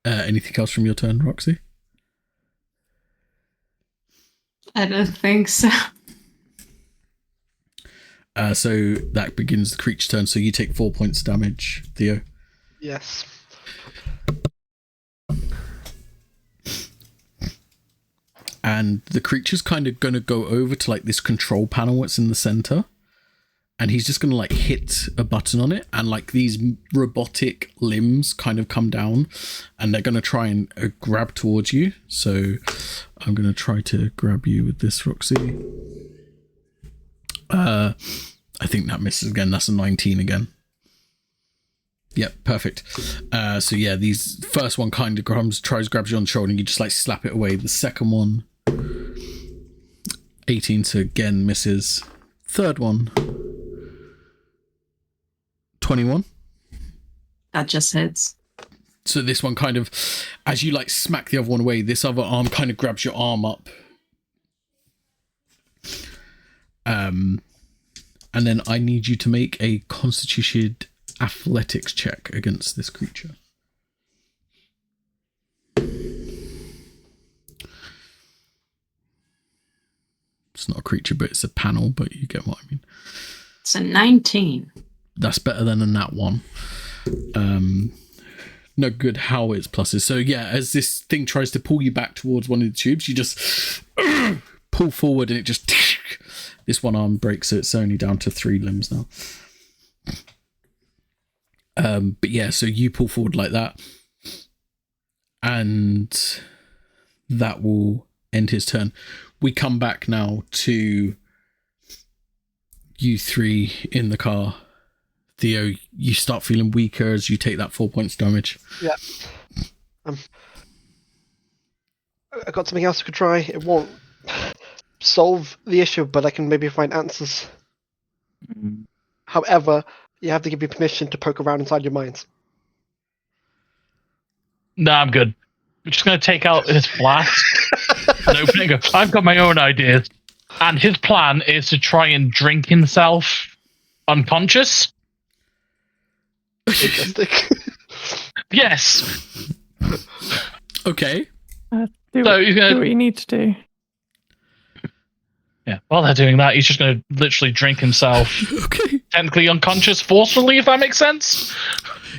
Anything else from your turn, Roxy? I don't think so. So that begins the creature's turn, so you take 4 points damage, Theo. Yes. And the creature's kind of going to go over to like this control panel that's in the center. And he's just going to like hit a button on it. And like these robotic limbs kind of come down. And they're going to try and grab towards you. So I'm going to try to grab you with this, Roxy. I think that misses again. That's a 19 again. Yep, perfect. So yeah, these first one kind of grabs you on the shoulder and you just like slap it away. The second one, 18 to again misses. Third one, 21. That just hits. So this one kind of, as you like smack the other one away, this other arm kind of grabs your arm up. And then I need you to make a Constitution athletics check against this creature. It's not a creature, but it's a panel, but you get what I mean. It's a 19. That's better than a nat 1. No good how it's pluses. So yeah, as this thing tries to pull you back towards one of the tubes, you just pull forward and it just... This one arm breaks, so it's only down to 3 limbs now. But yeah, so you pull forward like that. And that will end his turn. We come back now to you 3 in the car. Theo, you start feeling weaker as you take that 4 points damage. Yeah. I got something else I could try. It won't solve the issue, but I can maybe find answers. However, you have to give me permission to poke around inside your minds. No, I'm good. I'm just going to take out his flask and open it and go, I've got my own ideas. And his plan is to try and drink himself unconscious. Interesting. Yes. Okay. Do So he's gonna- what you need to do. Yeah, while they're doing that, he's just going to literally drink himself Okay. technically unconscious forcefully, if that makes sense.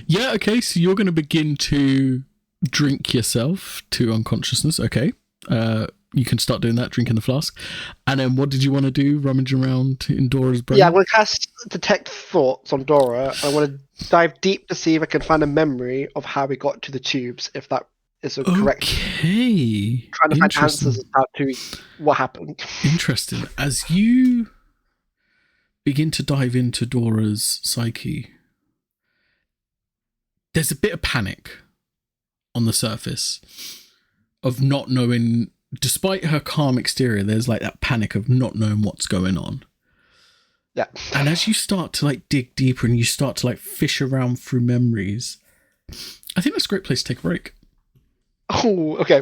Yeah, okay, so you're going to begin to drink yourself to unconsciousness. Okay. You can start doing that, drinking the flask. And then what did you want to do, rummaging around in Dora's brain? Yeah, I'm going to cast Detect Thoughts on Dora. I want to dive deep to see if I can find a memory of how we got to the tubes, if that is a correct. Okay. Trying to find answers as to what happened. Interesting. As you begin to dive into Dora's psyche, there's a bit of panic on the surface of not knowing, despite her calm exterior, there's like that panic of not knowing what's going on. Yeah. And as you start to like dig deeper and you start to like fish around through memories, I think that's a great place to take a break. Oh, okay.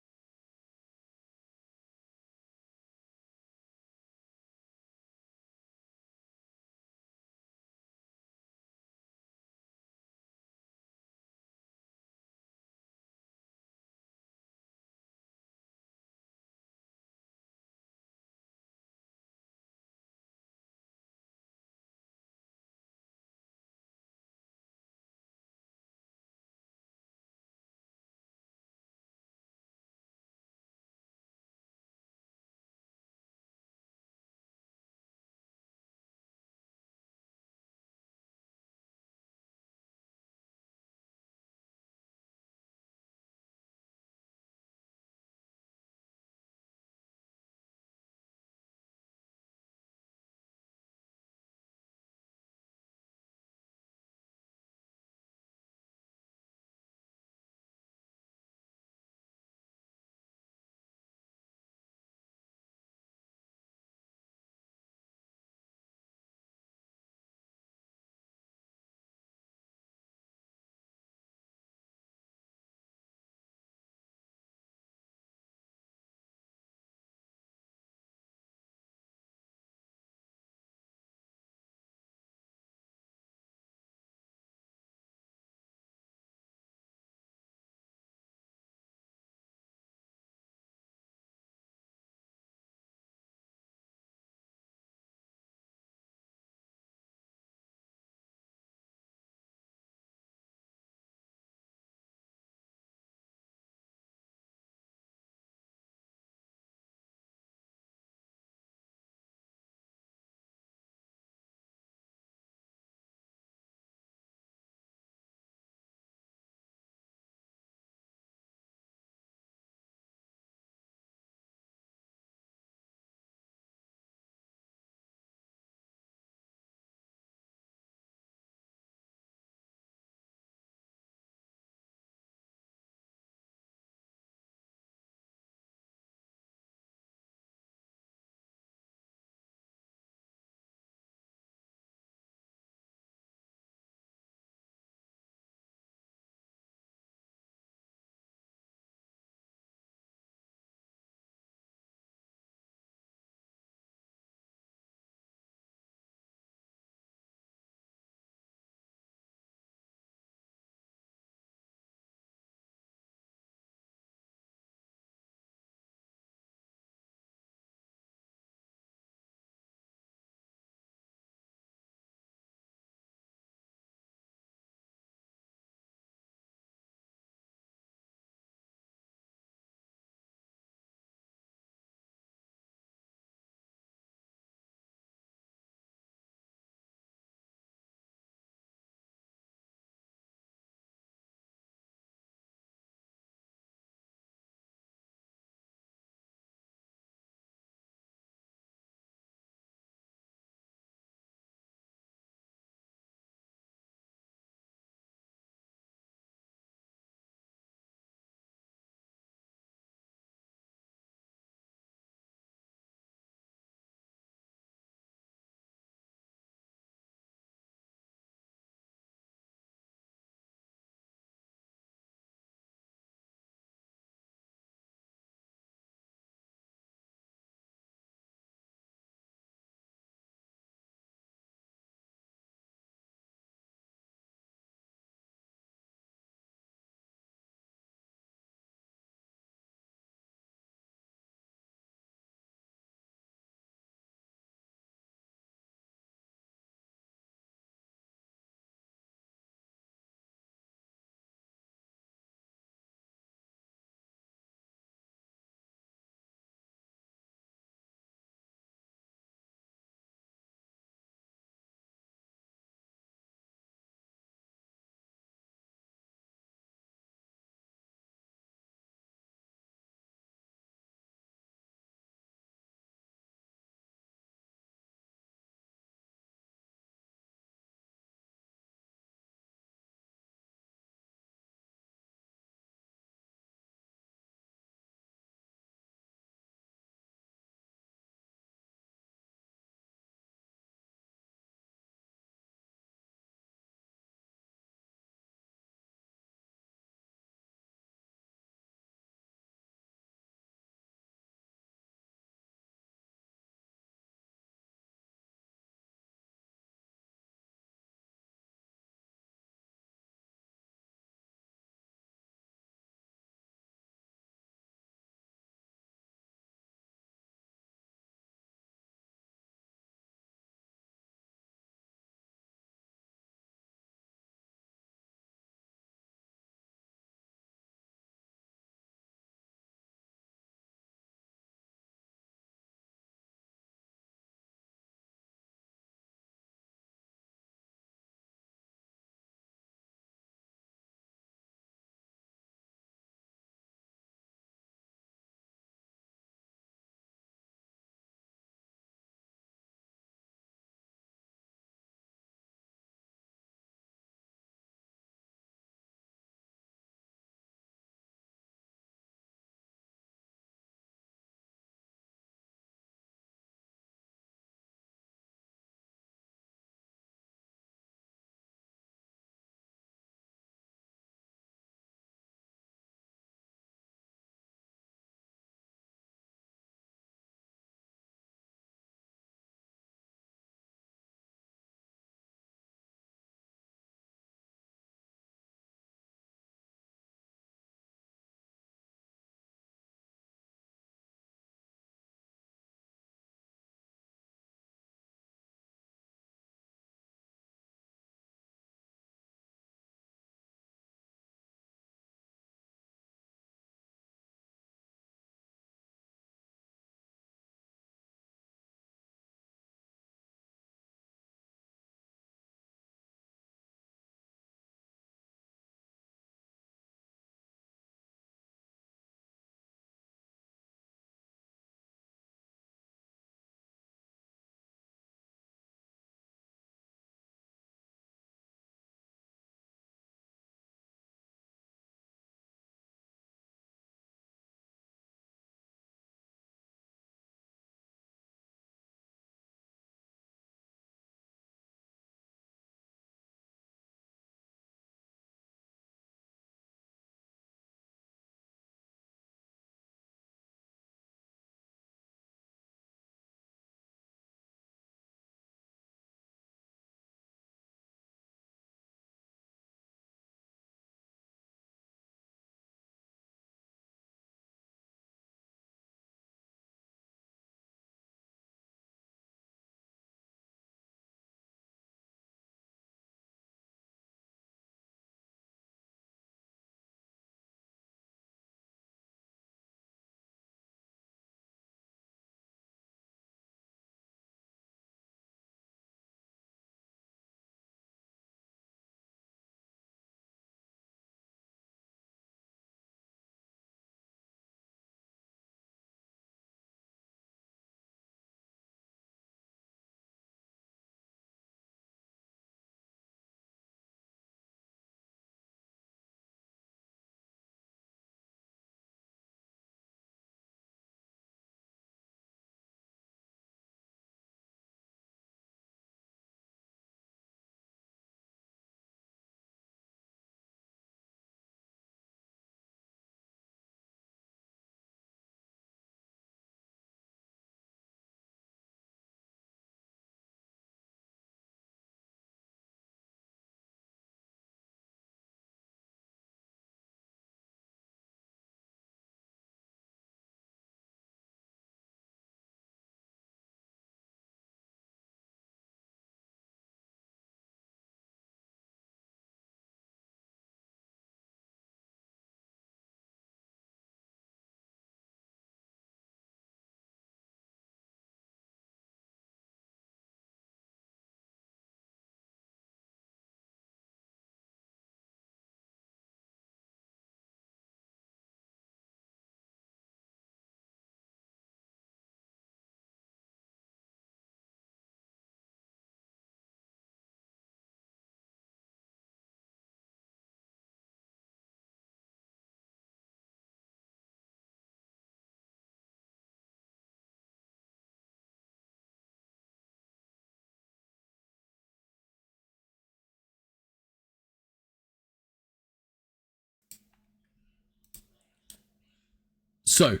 So,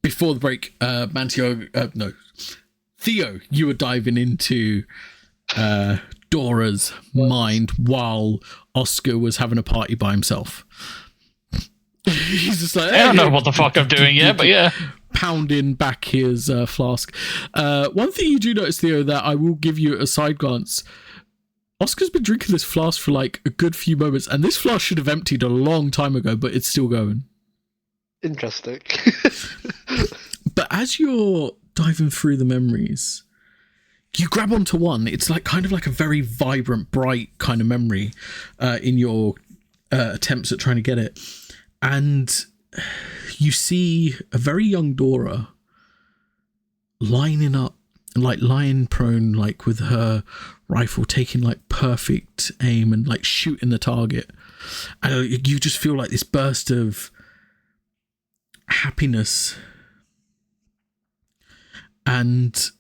before the break, Theo, you were diving into Dora's mind while Oscar was having a party by himself. He's just like, I don't know what the fuck I'm doing yet, but yeah. Pounding back his flask. One thing you do notice, Theo, that I will give you a side glance. Oscar's been drinking this flask for like a good few moments, and this flask should have emptied a long time ago, but it's still going. Interesting. But as you're diving through the memories, you grab onto one. It's like kind of like a very vibrant, bright kind of memory in your attempts at trying to get it. And you see a very young Dora lining up, like lying prone, like with her rifle, taking like perfect aim and like shooting the target. And you just feel like this burst of happiness. And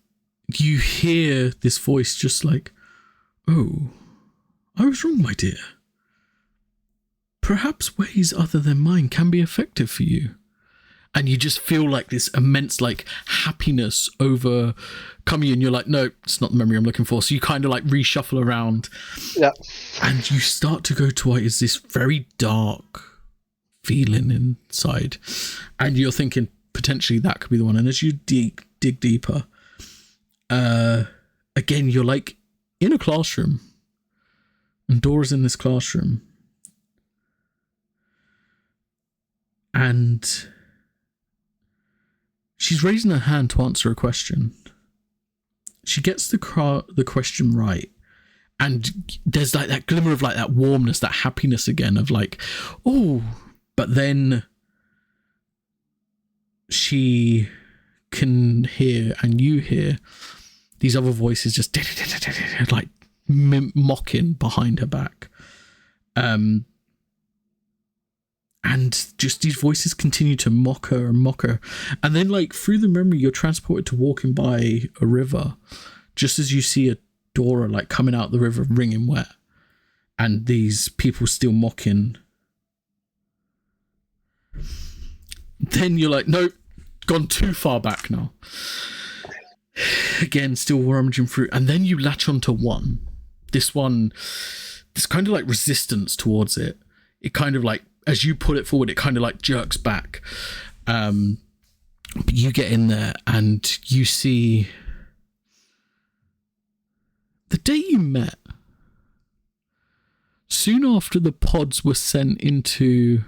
you hear this voice just like, "Oh, I was wrong, my dear. Perhaps ways other than mine can be effective for you." And you just feel like this immense like happiness overcome you, and you're like, no, it's not the memory I'm looking for. So you kind of like reshuffle around. Yeah. And you start to go to what is this very dark feeling inside. And you're thinking potentially that could be the one. And as you dig deeper, again, you're like in a classroom, and Dora's in this classroom. And she's raising her hand to answer a question. She gets the question right. And there's like that glimmer of like that warmness, that happiness again of like, oh, but then she can hear, and you hear these other voices just like mocking behind her back. And just these voices continue to mock her and mock her. And then like through the memory, you're transported to walking by a river, just as you see a Dora like coming out the river wringing wet. And these people still mocking. Then you're like, nope, gone too far back now. Again, still rummaging through. And then you latch onto one. This one, there's kind of like resistance towards it. It kind of like, as you put it forward, it kind of like jerks back. But you get in there and you see the day you met, soon after the pods were sent into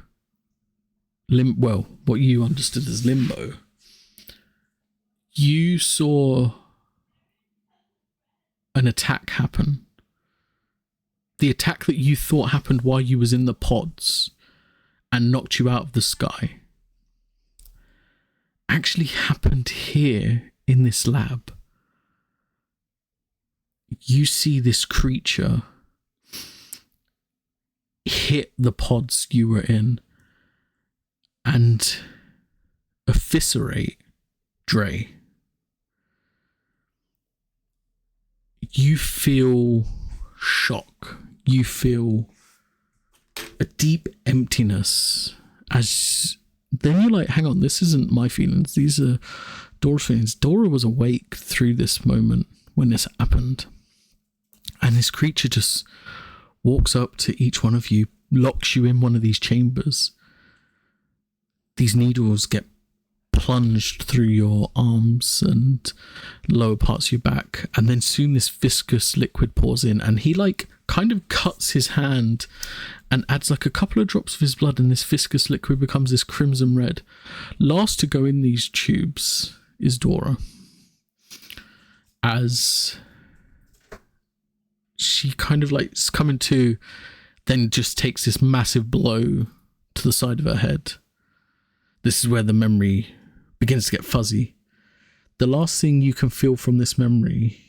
what you understood as limbo, you saw an attack happen. The attack that you thought happened while you was in the pods and knocked you out of the sky actually happened here in this lab. You see this creature hit the pods you were in and eviscerate Dre. You feel shock. You feel a deep emptiness, as then you're like, hang on, this isn't my feelings, these are Dora's feelings. Dora was awake through this moment when this happened, and this creature just walks up to each one of you, locks you in one of these chambers. These needles get plunged through your arms and lower parts of your back, and then soon this viscous liquid pours in, and he like kind of cuts his hand and adds like a couple of drops of his blood, and this viscous liquid becomes this crimson red. Last to go in these tubes is Dora, as she kind of like is coming to, then just takes this massive blow to the side of her head. This is where the memory begins to get fuzzy. The last thing you can feel from this memory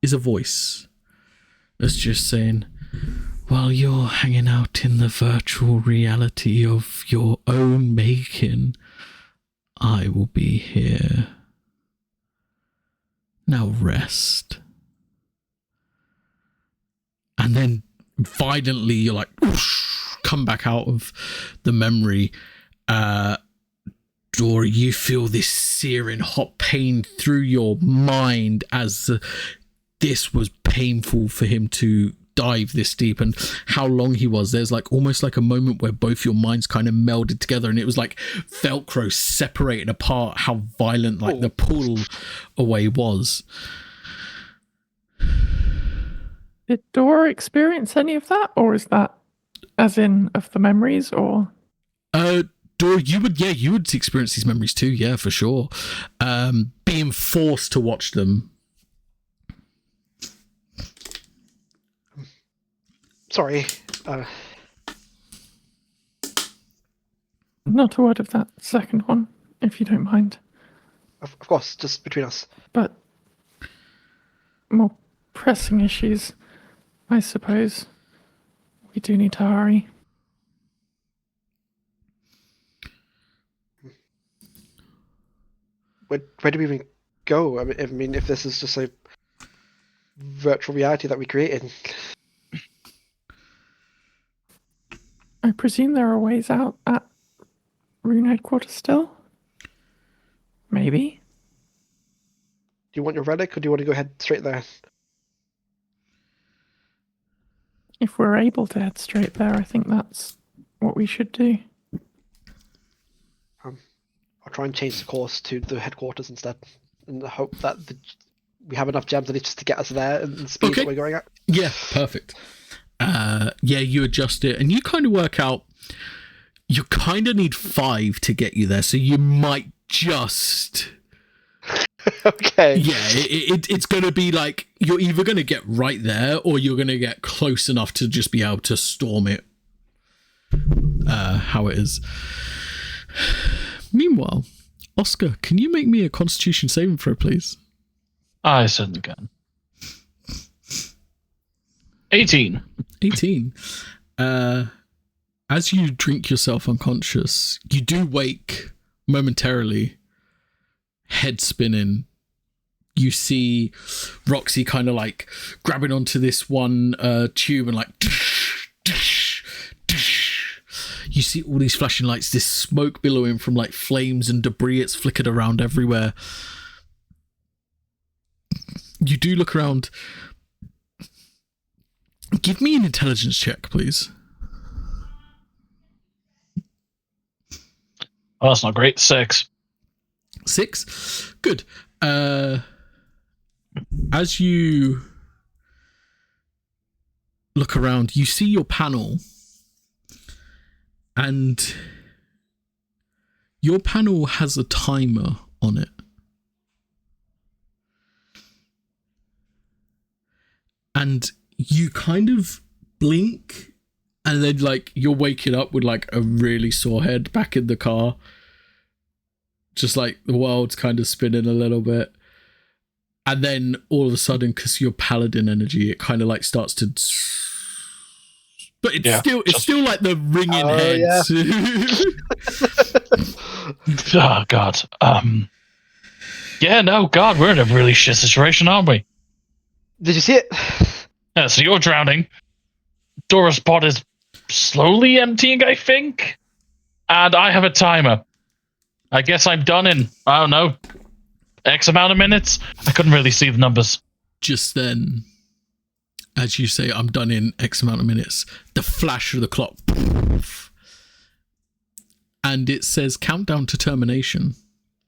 is a voice that's just saying, while you're hanging out in the virtual reality of your own making, I will be here. Now rest. And then violently you're like, whoosh, come back out of the memory. Dora, you feel this searing hot pain through your mind as this was painful for him to dive this deep, and how long he was. There's like almost like a moment where both your minds kind of melded together, and it was like Velcro separated apart how violent like the pull away was. Did Dora experience any of that, or is that as in of the memories, or? Dora, you would experience these memories too, yeah, for sure. Being forced to watch them. Sorry. Not a word of that second one, if you don't mind. Of course, just between us. But more pressing issues, I suppose. We do need to hurry. Where do we even go? I mean, if this is just a virtual reality that we created. I presume there are ways out at Rune headquarters still? Maybe. Do you want your relic, or do you want to go ahead straight there? If we're able to head straight there, I think that's what we should do. I'll try and change the course to the headquarters instead, and hope that we have enough gems at least just to get us there and the speed that we're going at. Yeah, perfect. You adjust it, and you kind of work out you kind of need 5 to get you there, so you might just... Okay. Yeah, it's going to be like you're either going to get right there, or you're going to get close enough to just be able to storm it how it is. Meanwhile, Oscar, can you make me a Constitution saving throw, please? I certainly can. 18. 18. As you drink yourself unconscious, you do wake momentarily, head spinning. You see Roxy kind of like grabbing onto this one tube and like... You see all these flashing lights, this smoke billowing from like flames and debris. It's flickered around everywhere. You do look around. Give me an intelligence check, please. Oh, that's not great. 6. 6? Good. As you look around, you see your panel. And your panel has a timer on it. And you kind of blink, and then like you're waking up with like a really sore head back in the car. Just like the world's kind of spinning a little bit. And then all of a sudden, because you're paladin energy, it kind of like starts to... But it's still like the ringing heads. Oh God. Yeah, no, God, we're in a really shit situation, aren't we? Did you see it? Yeah, so you're drowning. Dora's pod is slowly emptying, I think. And I have a timer. I guess I'm done in, I don't know, X amount of minutes. I couldn't really see the numbers. Just then, as you say, I'm done in X amount of minutes, the flash of the clock, and it says countdown to termination,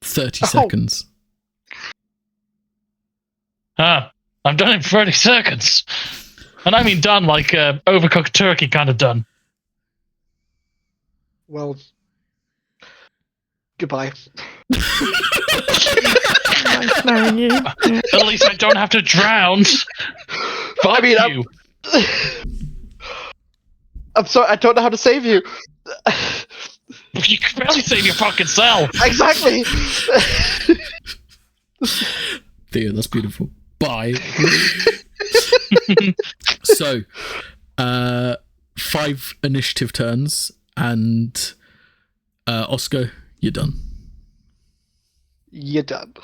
30 seconds. I'm done in 30 seconds. And I mean done like overcooked turkey kind of done. Well, goodbye. Nice knowing you. At least I don't have to drown. I mean, you. I'm sorry, I don't know how to save you. You can barely save your fucking self. Exactly. Theo, that's beautiful. Bye. So, 5 initiative turns, and Oscar, you're done. You're done.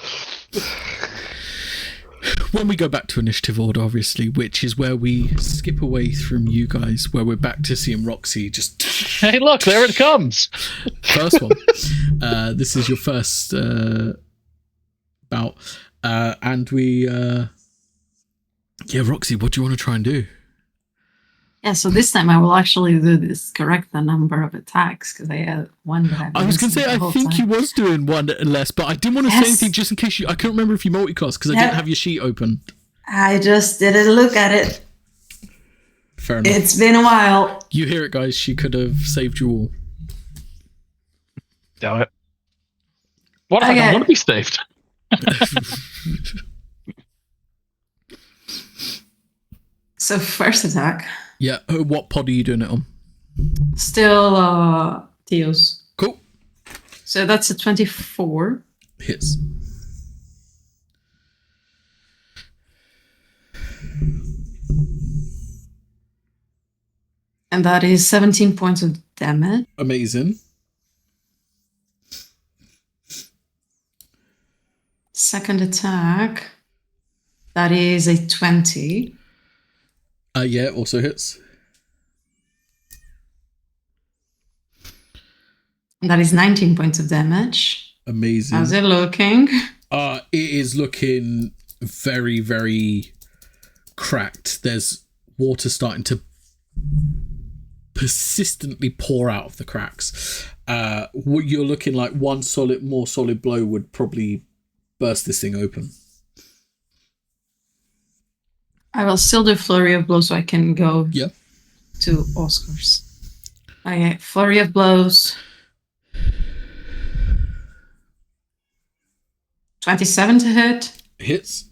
when we go back to initiative order, obviously, which is where we skip away from you guys, where we're back to seeing Roxy just... Hey, look, there it comes. First one. This is your first bout. And we... Yeah, Roxy, what do you want to try and do? Yeah, so this time I will actually do this, correct the number of attacks, because I had one that I was going to say, I think he was doing one less, but I didn't want to say anything just in case you... I couldn't remember if you multicast, because I didn't have your sheet open. I just didn't look at it. Fair enough. It's been a while. You hear it, guys. She could have saved you all. Damn it. What if I don't want to be saved? So first attack. Yeah, what pod are you doing it on? Still Theo's. Cool. So that's a 24. Hits. And that is 17 points of damage. Amazing. Second attack. That is a 20. Yeah, also hits. And that is 19 points of damage. Amazing. How's it looking? It is looking very, very cracked. There's water starting to persistently pour out of the cracks. What you're looking like one more solid blow would probably burst this thing open. I will still do Flurry of Blows so I can go to Oscars. Okay, Flurry of Blows. 27 to hit. Hits.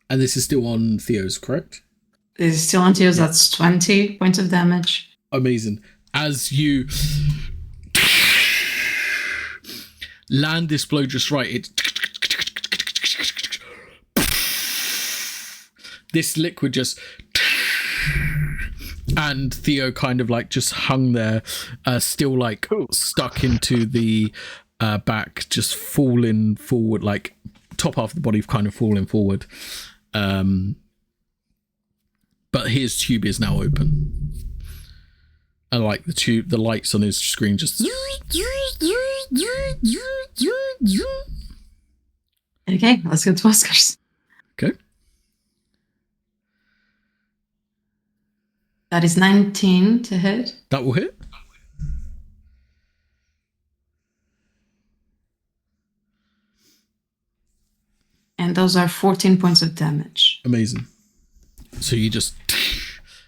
And this is still on Theo's, correct? This is still on Theo's. That's 20 points of damage. Amazing. As you land this blow just right, this liquid just... And Theo kind of like just hung there, still like stuck into the back, just falling forward, like top half of the body kind of falling forward. But his tube is now open. And like the lights on his screen just... Okay, let's go to Oscars. Okay. That is 19 to hit. That will hit. And those are 14 points of damage. Amazing. So you just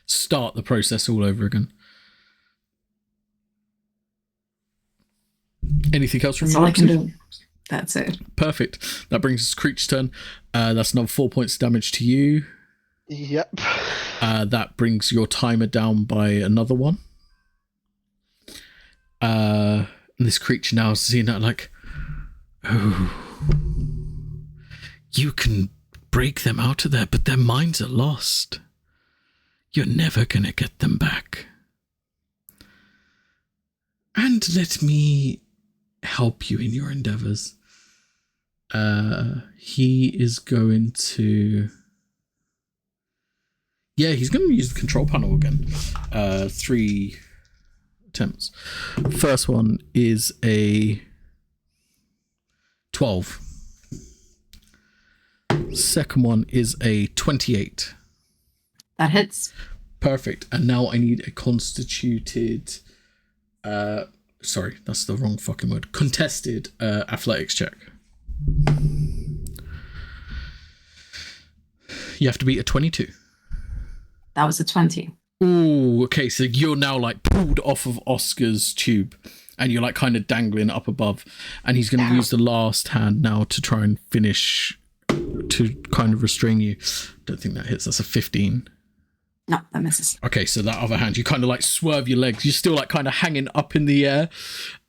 start the process all over again. Anything else from you? That's all I can do. That's it. Perfect. That brings us to Creature's turn. That's another 4 points of damage to you. Yep. That brings your timer down by another one. And this creature now is seeing that like, oh, you can break them out of there, but their minds are lost. You're never going to get them back. And let me help you in your endeavors. He is going to... Yeah, he's going to use the control panel again. 3 attempts. First one is a 12. Second one is a 28. That hits. Perfect. And now I need a constituted... sorry, that's the wrong fucking word. Contested athletics check. You have to beat a 22. That was a 20. Ooh, okay, so you're now like pulled off of Oscar's tube and you're like kind of dangling up above, and he's going to use the last hand now to try and finish, to kind of restrain you. Don't think that hits. That's a 15. No, that misses. Okay, so that other hand, you kind of like swerve your legs. You're still like kind of hanging up in the air,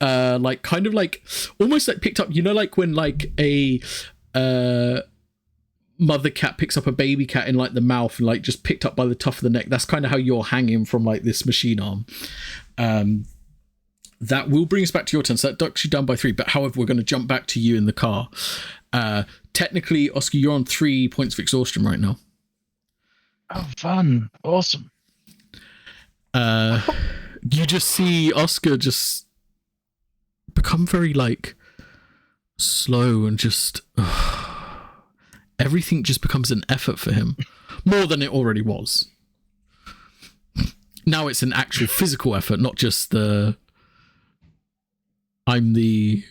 like kind of like almost like picked up, you know, like when like a mother cat picks up a baby cat in like the mouth and like just picked up by the tuft of the neck. That's kind of how you're hanging from like this machine arm. That will bring us back to your turn. So that ducks you down by 3. But however, we're going to jump back to you in the car. Technically, Oscar, you're on 3 points of exhaustion right now. Oh, fun. Awesome. You just see Oscar just become very, like, slow and just... everything just becomes an effort for him. More than it already was. Now it's an actual physical effort, not just the... I'm the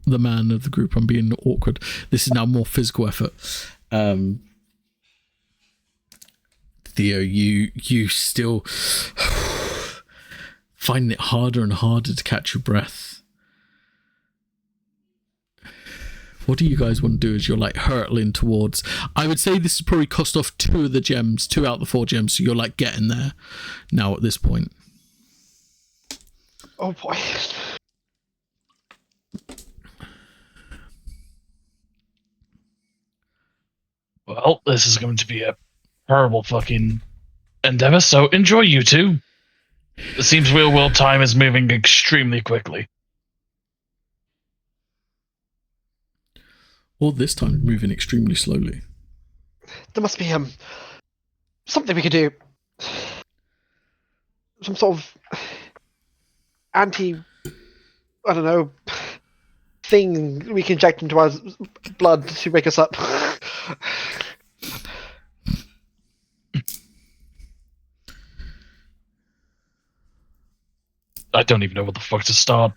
man of the group, I'm being awkward. This is now more physical effort. Theo, you still finding it harder and harder to catch your breath. What do you guys want to do as you're like hurtling towards? I would say this has probably cost off 2 of the gems, 2 out of the 4 gems, so you're like getting there now at this point. Oh boy. Well, this is going to be a horrible fucking endeavor, so enjoy, you two. It seems real world time is moving extremely quickly. Or this time moving extremely slowly. There must be something we could do. Some sort of I don't know, thing we can inject into our blood to wake us up. I don't even know what the fuck to start.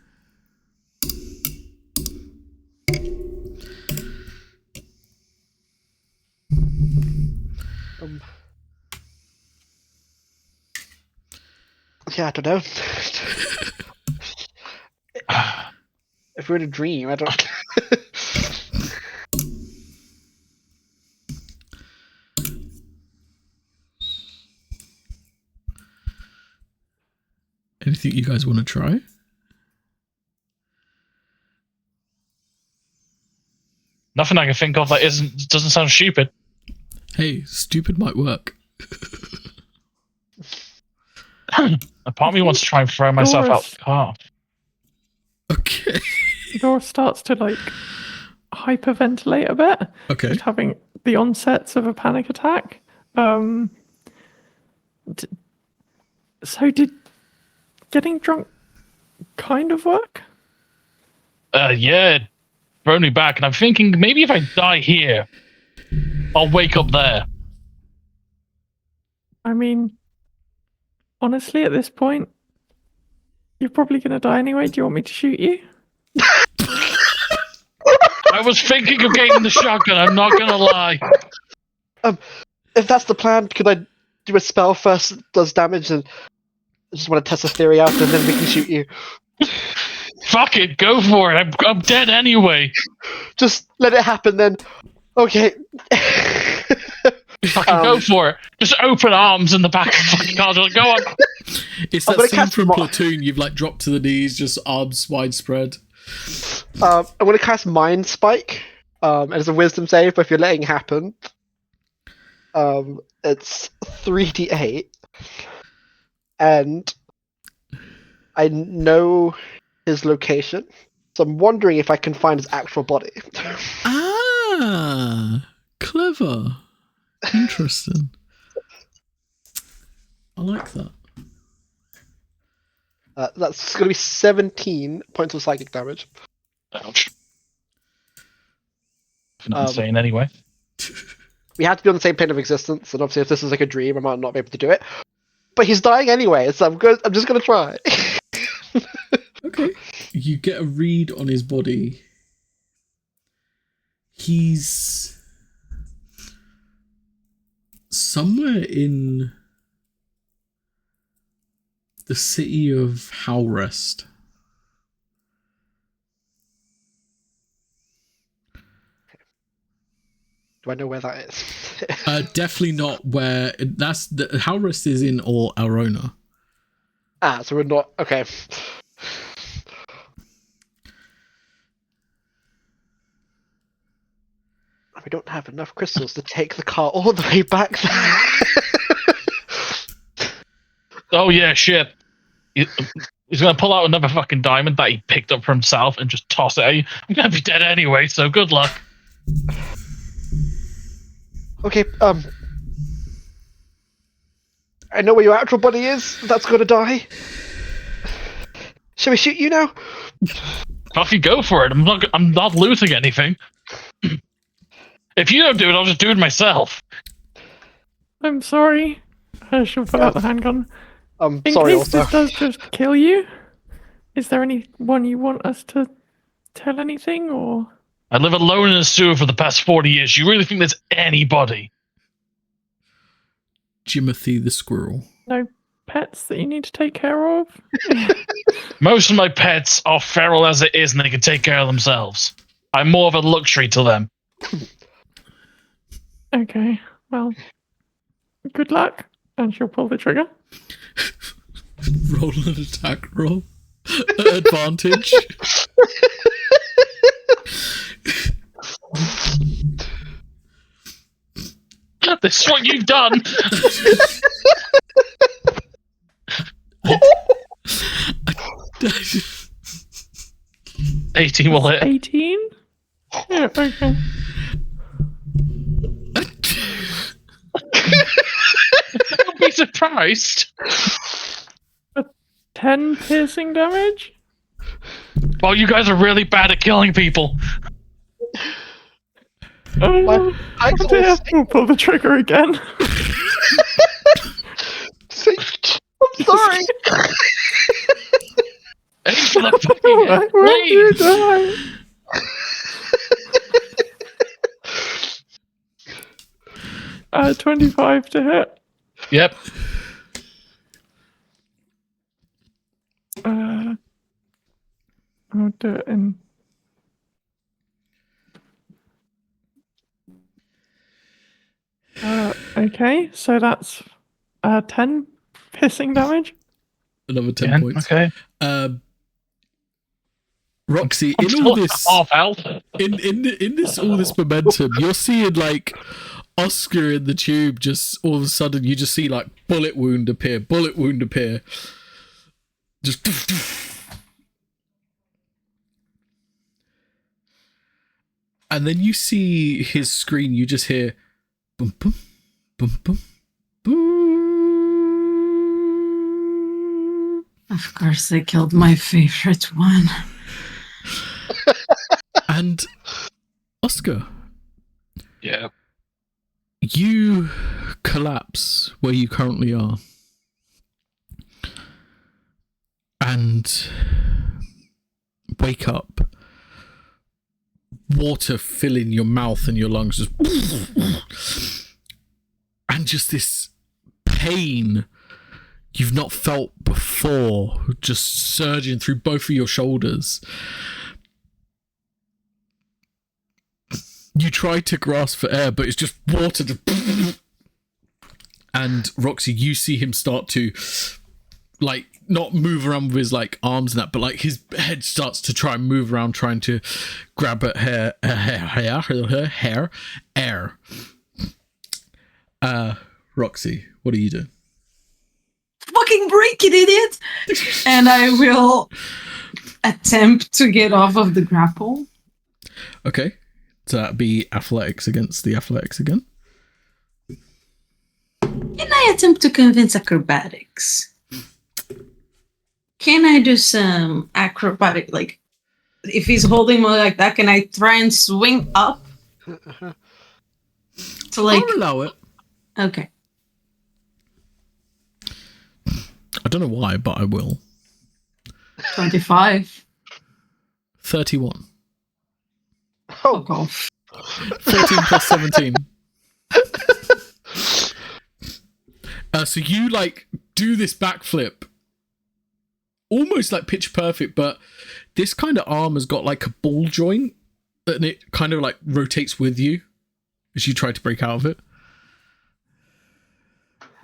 Yeah, I don't know. If we're in a dream, I don't. Anything you guys want to try? Nothing I can think of that doesn't sound stupid. Hey, stupid might work. A part of me wants to try and throw myself out the car. Okay. Dora starts to like hyperventilate a bit. Okay. Just having the onsets of a panic attack. So did getting drunk kind of work? Yeah, it brought me back, and I'm thinking maybe if I die here, I'll wake up there. I mean, honestly, at this point, you're probably going to die anyway. Do you want me to shoot you? I was thinking of getting the shotgun, I'm not gonna lie. If that's the plan, could I do a spell first that does damage, and I just want to test a theory out, and then we can shoot you? Fuck it, go for it. I'm dead anyway. Just let it happen then. Okay. Fucking go for it. Just open arms in the back of the fucking car. Just go on. It's I'm that gonna scene cast from Mo- Platoon. You've like dropped to the knees, just arms widespread. I'm going to cast Mind Spike as a Wisdom save, but if you're letting it happen, it's 3d8, and I know his location, so I'm wondering if I can find his actual body. Ah, clever. Interesting. I like that. That's going to be 17 points of psychic damage. Ouch. Not insane anyway. We have to be on the same plane of existence, and obviously if this is like a dream, I might not be able to do it. But he's dying anyway, so I'm just going to try. Okay. You get a read on his body. He's somewhere in the city of Howrest. Do I know where that is? Definitely not where that's the Howrest is in, or Alrona. So we're not okay. We don't have enough crystals to take the car all the way back there. Oh yeah, shit. He's gonna pull out another fucking diamond that he picked up for himself and just toss it at you. I'm gonna be dead anyway, so good luck. Okay, I know where your actual body is. That's gonna die. Shall we shoot you now? Off you go for it. I'm not losing anything. If you don't do it, I'll just do it myself. I'm sorry. I should pull out the handgun. I'm In sorry, case also. this does just kill you, is there anyone you want us to tell anything, or? I live alone in a sewer for the past 40 years. You really think there's anybody? Jimothy the squirrel. No pets that you need to take care of? Most of my pets are feral as it is, and they can take care of themselves. I'm more of a luxury to them. Okay, well, good luck. And she'll pull the trigger. Roll an attack roll. Advantage. God, this is what you've done. 18 will hit. 18? Yeah, okay. Don't be surprised. 10 piercing damage? Well, you guys are really bad at killing people. Oh, I dear. We'll pull the trigger again. I'm sorry. Aim for the fucking head, Where do you please. die? 25 to hit. Yep. I'll do it in. Okay, so that's 10 piercing damage. Another 10 points. Okay. Roxy, I'm in still all this, half health. in this all this momentum, you're seeing like Oscar in the tube. Just all of a sudden, you just see like bullet wound appear. Just. And then you see his screen. You just hear, boom, boom, boom, boom, boom. Of course, they killed my favorite one. And Oscar, Yeah. you collapse where you currently are. And wake up. Water filling your mouth and your lungs. And just this pain you've not felt before, just surging through both of your shoulders. You try to grasp for air, but it's just water. And Roxy, you see him start to, like, not move around with his, like, arms and that, but, like, his head starts to try and move around, trying to grab at air. Roxy, what are you doing? Fucking break it, idiot! And I will attempt to get off of the grapple. Okay. So that'd be athletics against the athletics again. Can I attempt to convince acrobatics? Can I do some acrobatic, like, if he's holding me like that, can I try and swing up? To like, I'll allow it. okay. I don't know why, but I will. 25. 31. Oh, Fuck off. 13 plus 17. So you, like, do this backflip. Almost like pitch perfect, but this kind of arm has got like a ball joint and it kind of like rotates with you as you try to break out of it.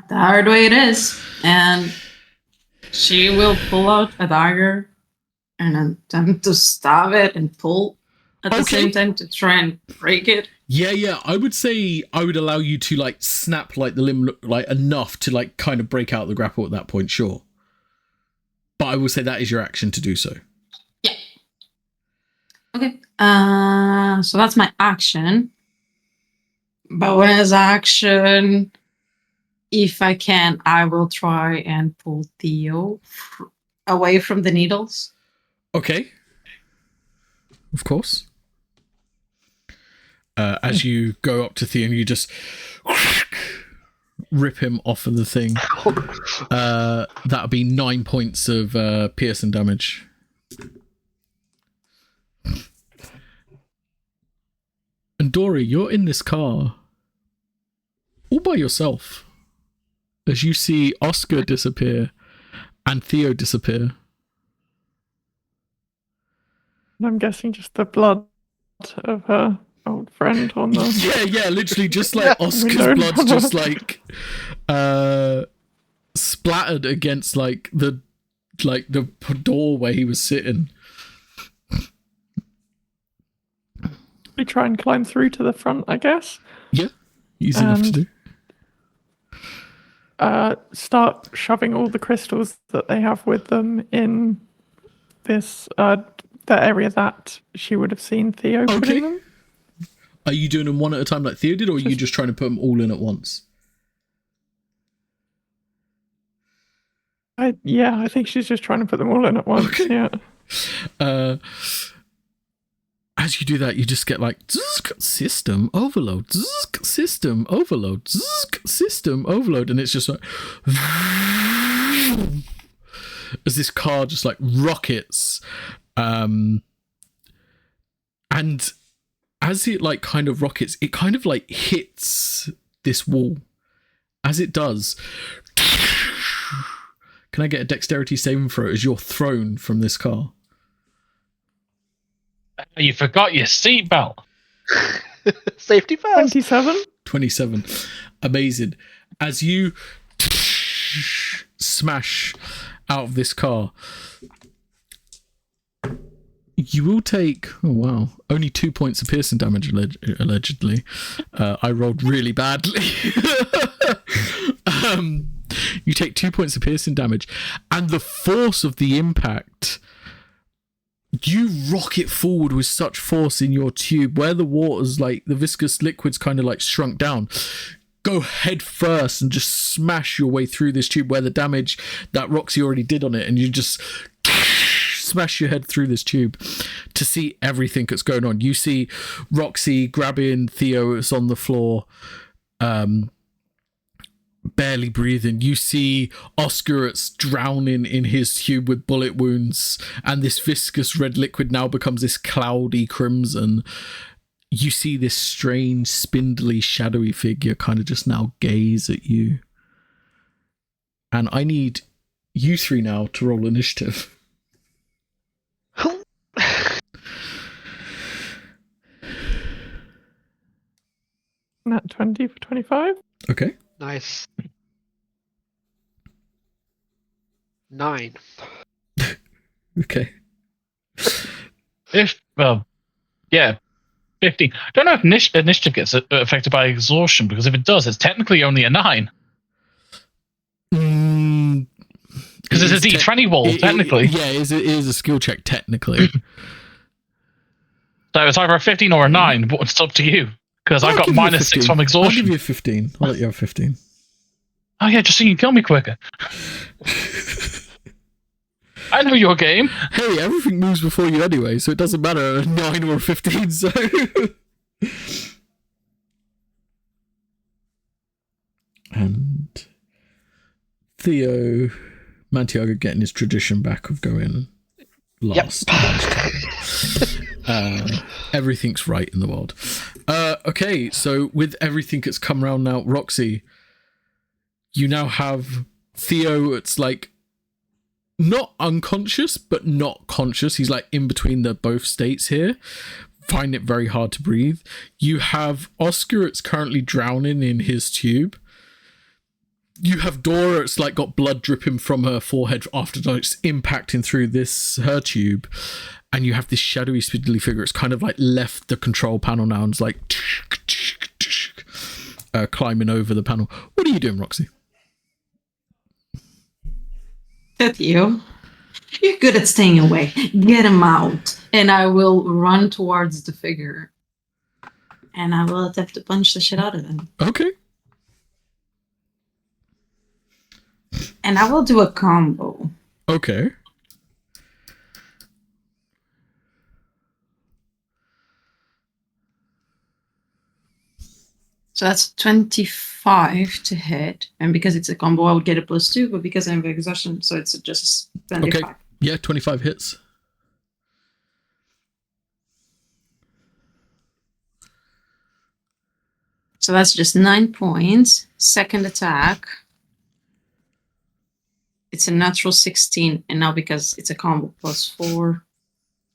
The hard way it is. And she will pull out a dagger and attempt to stab it and pull at the same time to try and break it. Yeah. I would say I would allow you to like snap like the limb like enough to like kind of break out the grapple at that point, sure. But I will say that is your action to do so. Yeah. Okay. So that's my action. Bonus action. If I can, I will try and pull Theo away from the needles. Okay. Of course. As you go up to Theo and you just rip him off of the thing. That'll be 9 points of piercing damage. And Dory, you're in this car all by yourself as you see Oscar disappear and Theo disappear. I'm guessing just the blood of her old friend on the... Yeah, literally just like Oscar's Window. blood's just like splattered against like the door where he was sitting. We try and climb through to the front, I guess. Yeah, easy enough to do. Start shoving all the crystals that they have with them in this the area that she would have seen Theo putting them. Are you doing them one at a time like Theo did, or are you just trying to put them all in at once? I think she's just trying to put them all in at once. Okay. Yeah. As you do that, you just get like system overload, system overload, system overload, and it's just like as this car just like rockets, and as it like kind of rockets, it kind of like hits this wall. As it does, can I get a dexterity saving throw as you're thrown from this car? You forgot your seatbelt. Safety first. 27. Amazing. As you smash out of this car, you will take, only 2 points of piercing damage, allegedly. I rolled really badly. You take 2 points of piercing damage, and the force of the impact, you rocket forward with such force in your tube where the water's like, the viscous liquid's kind of like shrunk down. Go head first and just smash your way through this tube where the damage that Roxy already did on it, and you just smash your head through this tube to see everything that's going on. You see Roxy grabbing Theo that's on the floor, barely breathing. You see Oscar it's drowning in his tube with bullet wounds, and this viscous red liquid now becomes this cloudy crimson. You see this strange, spindly, shadowy figure kind of just now gaze at you. And I need you three now to roll initiative. Nat 20 for 25. Okay. Nice. 9. Okay. 15. I don't know if initiative gets affected by exhaustion, because if it does, it's technically only a 9. Because it's a D20 roll, technically. It is a skill check, technically. So it's either a 15 or a 9, but it's up to you. Because I've got -6 from exhaustion. I'll give you a 15. I'll let you have 15. Oh yeah, just so you can kill me quicker. I know your game. Hey, everything moves before you anyway, so it doesn't matter a 9 or a 15, so... And Theo, Mantiago getting his tradition back of going last. Everything's right in the world. Okay, so with everything that's come around now, Roxy, you now have Theo. It's like not unconscious, but not conscious. He's like in between the both states here. Find it very hard to breathe. You have Oscar. It's currently drowning in his tube. You have Dora. It's like got blood dripping from her forehead after it's impacting through her tube. And you have this shadowy, spindly figure. It's kind of like left the control panel now and it's like climbing over the panel. What are you doing, Roxy? With you. You're good at staying away. Get him out. And I will run towards the figure. And I will attempt to punch the shit out of him. Okay. And I will do a combo. Okay. So that's 25 to hit. And because it's a combo, I would get a +2. But because I have exhaustion, so it's just 25. Okay. Yeah, 25 hits. So that's just 9 points. Second attack. It's a natural 16. And now because it's a combo, +4,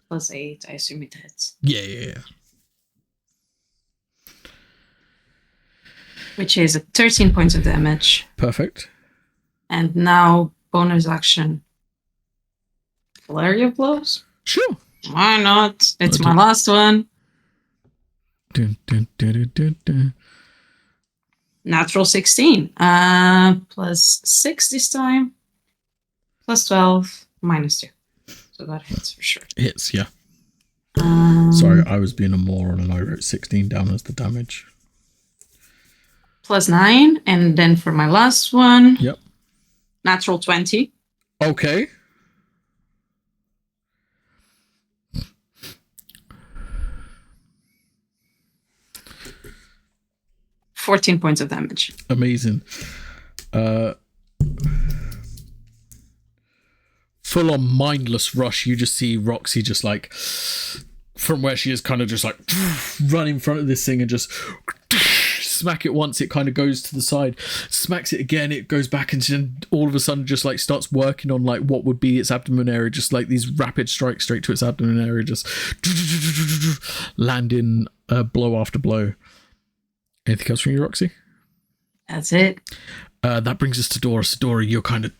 +8, I assume it hits. Yeah. Which is 13 points of damage. Perfect. And now, bonus action. Flurry of blows? Sure. Why not? It's my Okay. last one. Dun, dun, dun, dun, dun, dun. Natural 16. +6 this time. +12, -2. So that hits for sure. Hits, yeah. Sorry. I was being a moron and I wrote 16 down as the damage. +9. And then for my last one, Yep. natural 20. Okay. $14 points of damage. Amazing. Full on mindless rush. You just see Roxy just like from where she is, kind of just like run in front of this thing and just smack it once. It kind of goes to the side, smacks it again. It goes back and then all of a sudden just like starts working on like what would be its abdomen area, just like these rapid strikes straight to its abdomen area, just landing blow after blow. Anything else from you, Roxy? That's it. That brings us to Dora. So Dora, you're kind of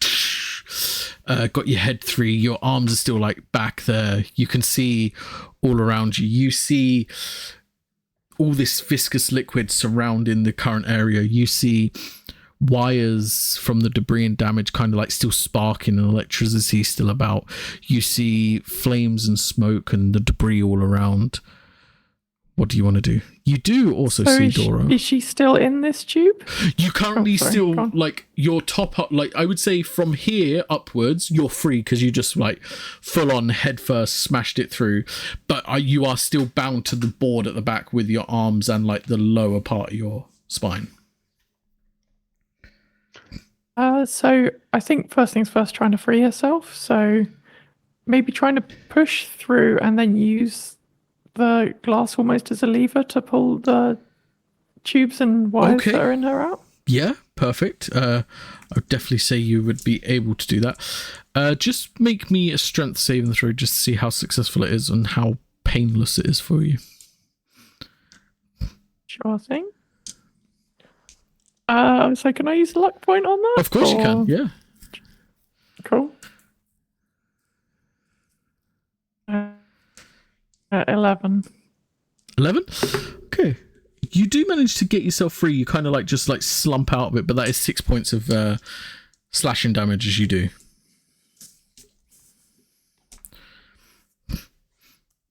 got your head free. Your arms are still like back there. You can see all around you. You see all this viscous liquid surrounding the current area. You see wires from the debris and damage kind of like still sparking and electricity still about. You see flames and smoke and the debris all around. What do you want to do? You do also see Dora. Is she still in this tube? You currently sorry, still go on. like your top up, like I would say from here upwards, you're free because you just like full on head first smashed it through. But you are still bound to the board at the back with your arms and like the lower part of your spine. So I think first things first, trying to free herself. So maybe trying to push through and then use the glass almost as a lever to pull the tubes and wires Okay. that are in her out. Yeah, perfect. I would definitely say you would be able to do that. Just make me a strength saving throw just to see how successful it is and how painless it is for you. Sure thing. So can I use a luck point on that? Of course you can, Or- yeah. Cool. 11. 11? Okay. You do manage to get yourself free. You kind of like just like slump out of it, but that is 6 points of slashing damage as you do.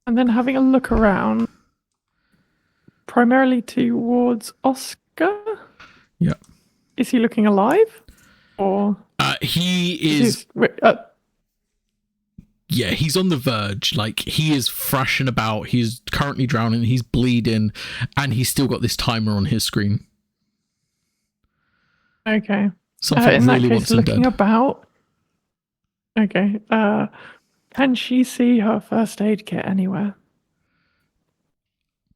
And then having a look around, primarily towards Oscar. Yeah. Is he looking alive? Or He is, yeah, he's on the verge. Like, he is thrashing about. He's currently drowning. He's bleeding. And he's still got this timer on his screen. okay. Something In that really case, wants him looking dead. about. Okay. Can she see her first aid kit anywhere?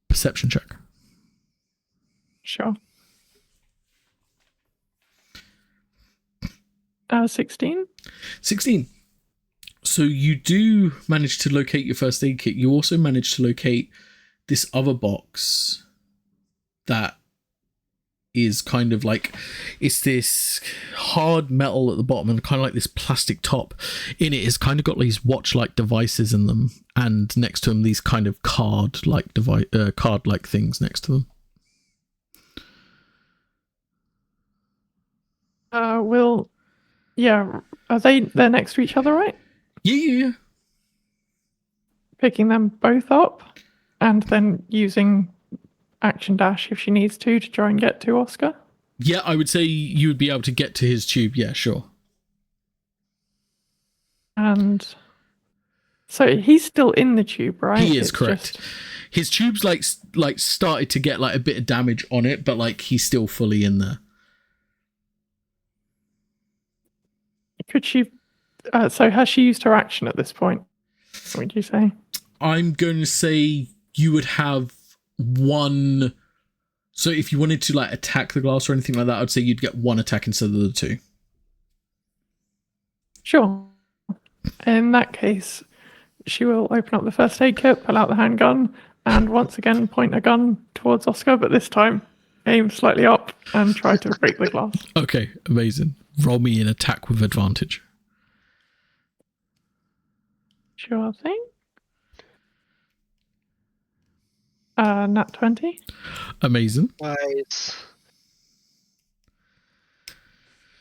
Perception check. Sure. 16. 16. So you do manage to locate your first aid kit. You also manage to locate this other box that is kind of like, it's this hard metal at the bottom and kind of like this plastic top. In it has kind of got these watch-like devices in them, and next to them these kind of card-like things next to them. They're next to each other, right? Yeah. Picking them both up and then using action dash if she needs to try and get to Oscar. Yeah, I would say you would be able to get to his tube. Yeah, sure. And so he's still in the tube, right? He is It's correct. just- His tube's like started to get like a bit of damage on it, but like he's still fully in there. Could she? So has she used her action at this point? What would you say? I'm going to say you would have one. So if you wanted to like attack the glass or anything like that, I'd say you'd get one attack instead of the two. Sure. In that case, she will open up the first aid kit, pull out the handgun, and once again point a gun towards Oscar, but this time aim slightly up and try to break the glass. Okay, amazing. Roll me an attack with advantage. Sure thing. Nat 20. Amazing. Nice.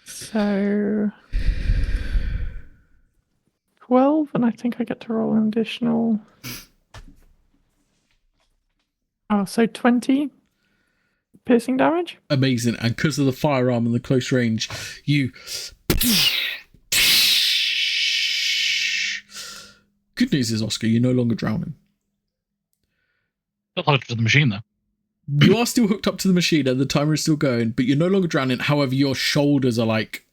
So 12, and I think I get to roll an additional. Oh, so 20 piercing damage. Amazing. And because of the firearm and the close range, you. Good news is, Oscar, you're no longer drowning. Still hooked to the machine, though. You are still hooked up to the machine and the timer is still going, but you're no longer drowning. However, your shoulders are like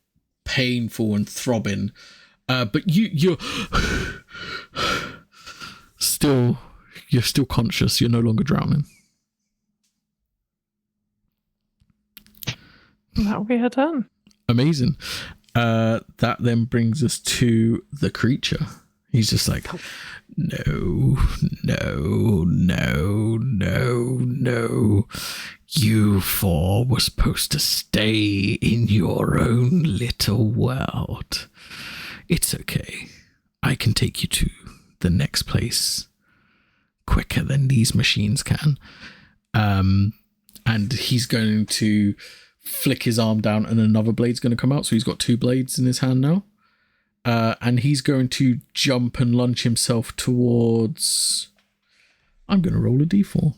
painful and throbbing. But you're still conscious. You're no longer drowning. That'll be her turn. Amazing. That then brings us to the creature. He's just like, no. You four were supposed to stay in your own little world. It's okay. I can take you to the next place quicker than these machines can. And he's going to flick his arm down and another blade's going to come out. So he's got two blades in his hand now. And he's going to jump and lunge himself towards... I'm going to roll a d4.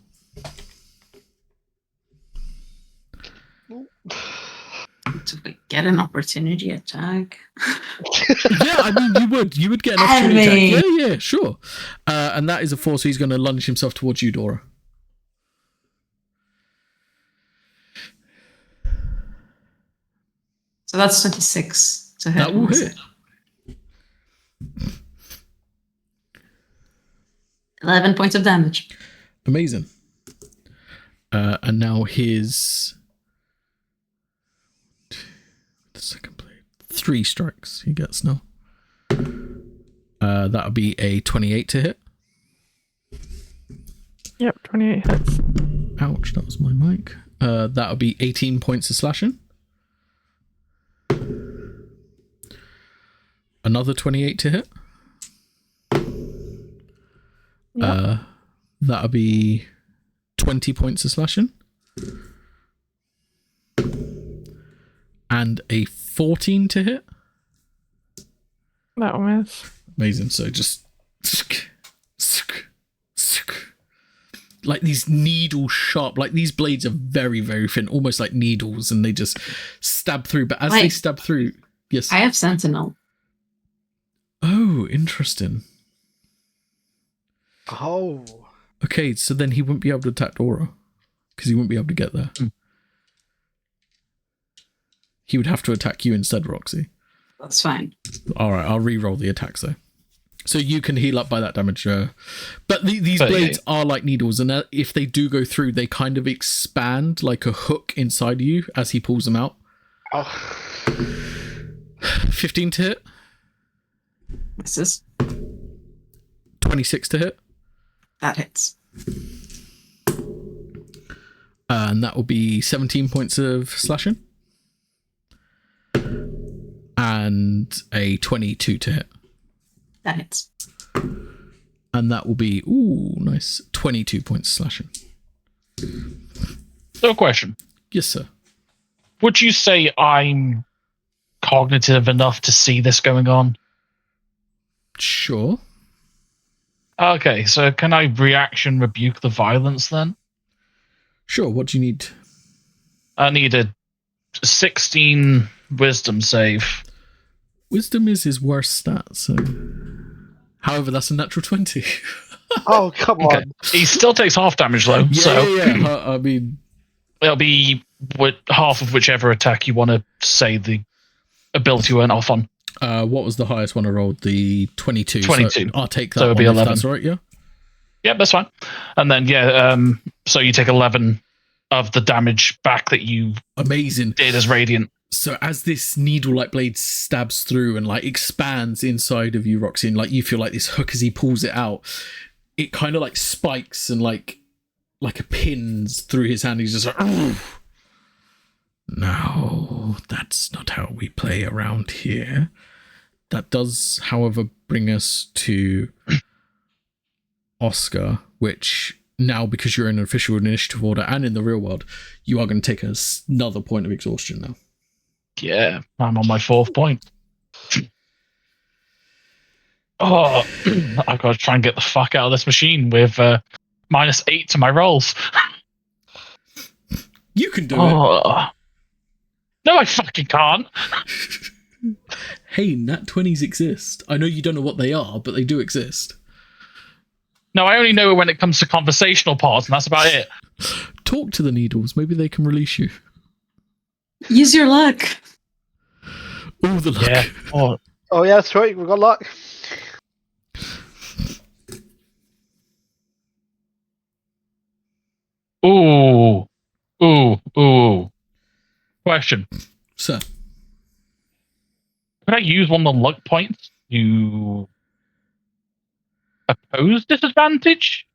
To get an opportunity attack. Yeah, I mean, you would get an opportunity attack. Yeah, sure. And that is a 4, so he's going to lunge himself towards you, Dora. So that's 26 to hit. That will hit. 11 points of damage. Amazing. And now his... The second blade. 3 strikes he gets now. That'll be a 28 to hit. Yep, 28 hits. Ouch, that was my mic. That'll be 18 points of slashing. Another 28 to hit. Yep. That'll be 20 points of slashing. And a 14 to hit. That'll miss. Amazing. So just like these needle sharp, like these blades are very, very thin, almost like needles, and they just stab through. But as they stab through, yes. I have Sentinel. Oh, interesting. Oh. Okay, so then he wouldn't be able to attack Dora because he wouldn't be able to get there. He would have to attack you instead, Roxy. That's fine. All right, I'll re-roll the attacks though. So you can heal up by that damage. But these blades are like needles, and if they do go through, they kind of expand like a hook inside you as he pulls them out. Oh. 15 to hit. Misses. 26 to hit. That hits. And that will be 17 points of slashing. And a 22 to hit. That hits. And that will be, ooh, nice, 22 points of slashing. So, question. Yes, sir. Would you say I'm cognitive enough to see this going on? Sure. Okay, so can I reaction rebuke the violence then? Sure. What do you need? I need a 16 wisdom save. Wisdom is his worst stat, so. However, that's a natural 20. Oh, come Okay. on. He still takes half damage though, yeah. I mean, it'll be with half of whichever attack you want to say the ability went off on. what was the highest one I rolled? The 22. 22. So I'll take that So it'll one be if 11. that's all right, yeah? Yep, that's fine. And then, so you take 11 of the damage back that you Amazing. did as radiant. So as this needle-like blade stabs through and like expands inside of you, Roxy, and like you feel like this hook as he pulls it out, it kind of like spikes and like a pin's through his hand. He's just like, oh. No, that's not how we play around here. That does, however, bring us to Oscar, which now, because you're in an official initiative order and in the real world, you are going to take another point of exhaustion now. Yeah, I'm on my 4th point. Oh, I've got to try and get the fuck out of this machine with -8 to my rolls. You can do it. No, I fucking can't. Hey, nat 20s exist. I know you don't know what they are, but they do exist. No, I only know it when it comes to conversational parts, and that's about it. Talk to the needles. Maybe they can release you. Use your luck. All the luck. Yeah. Oh, yeah, that's right. We've got luck. Ooh. Question. Sir. Could I use one of the luck points to oppose disadvantage?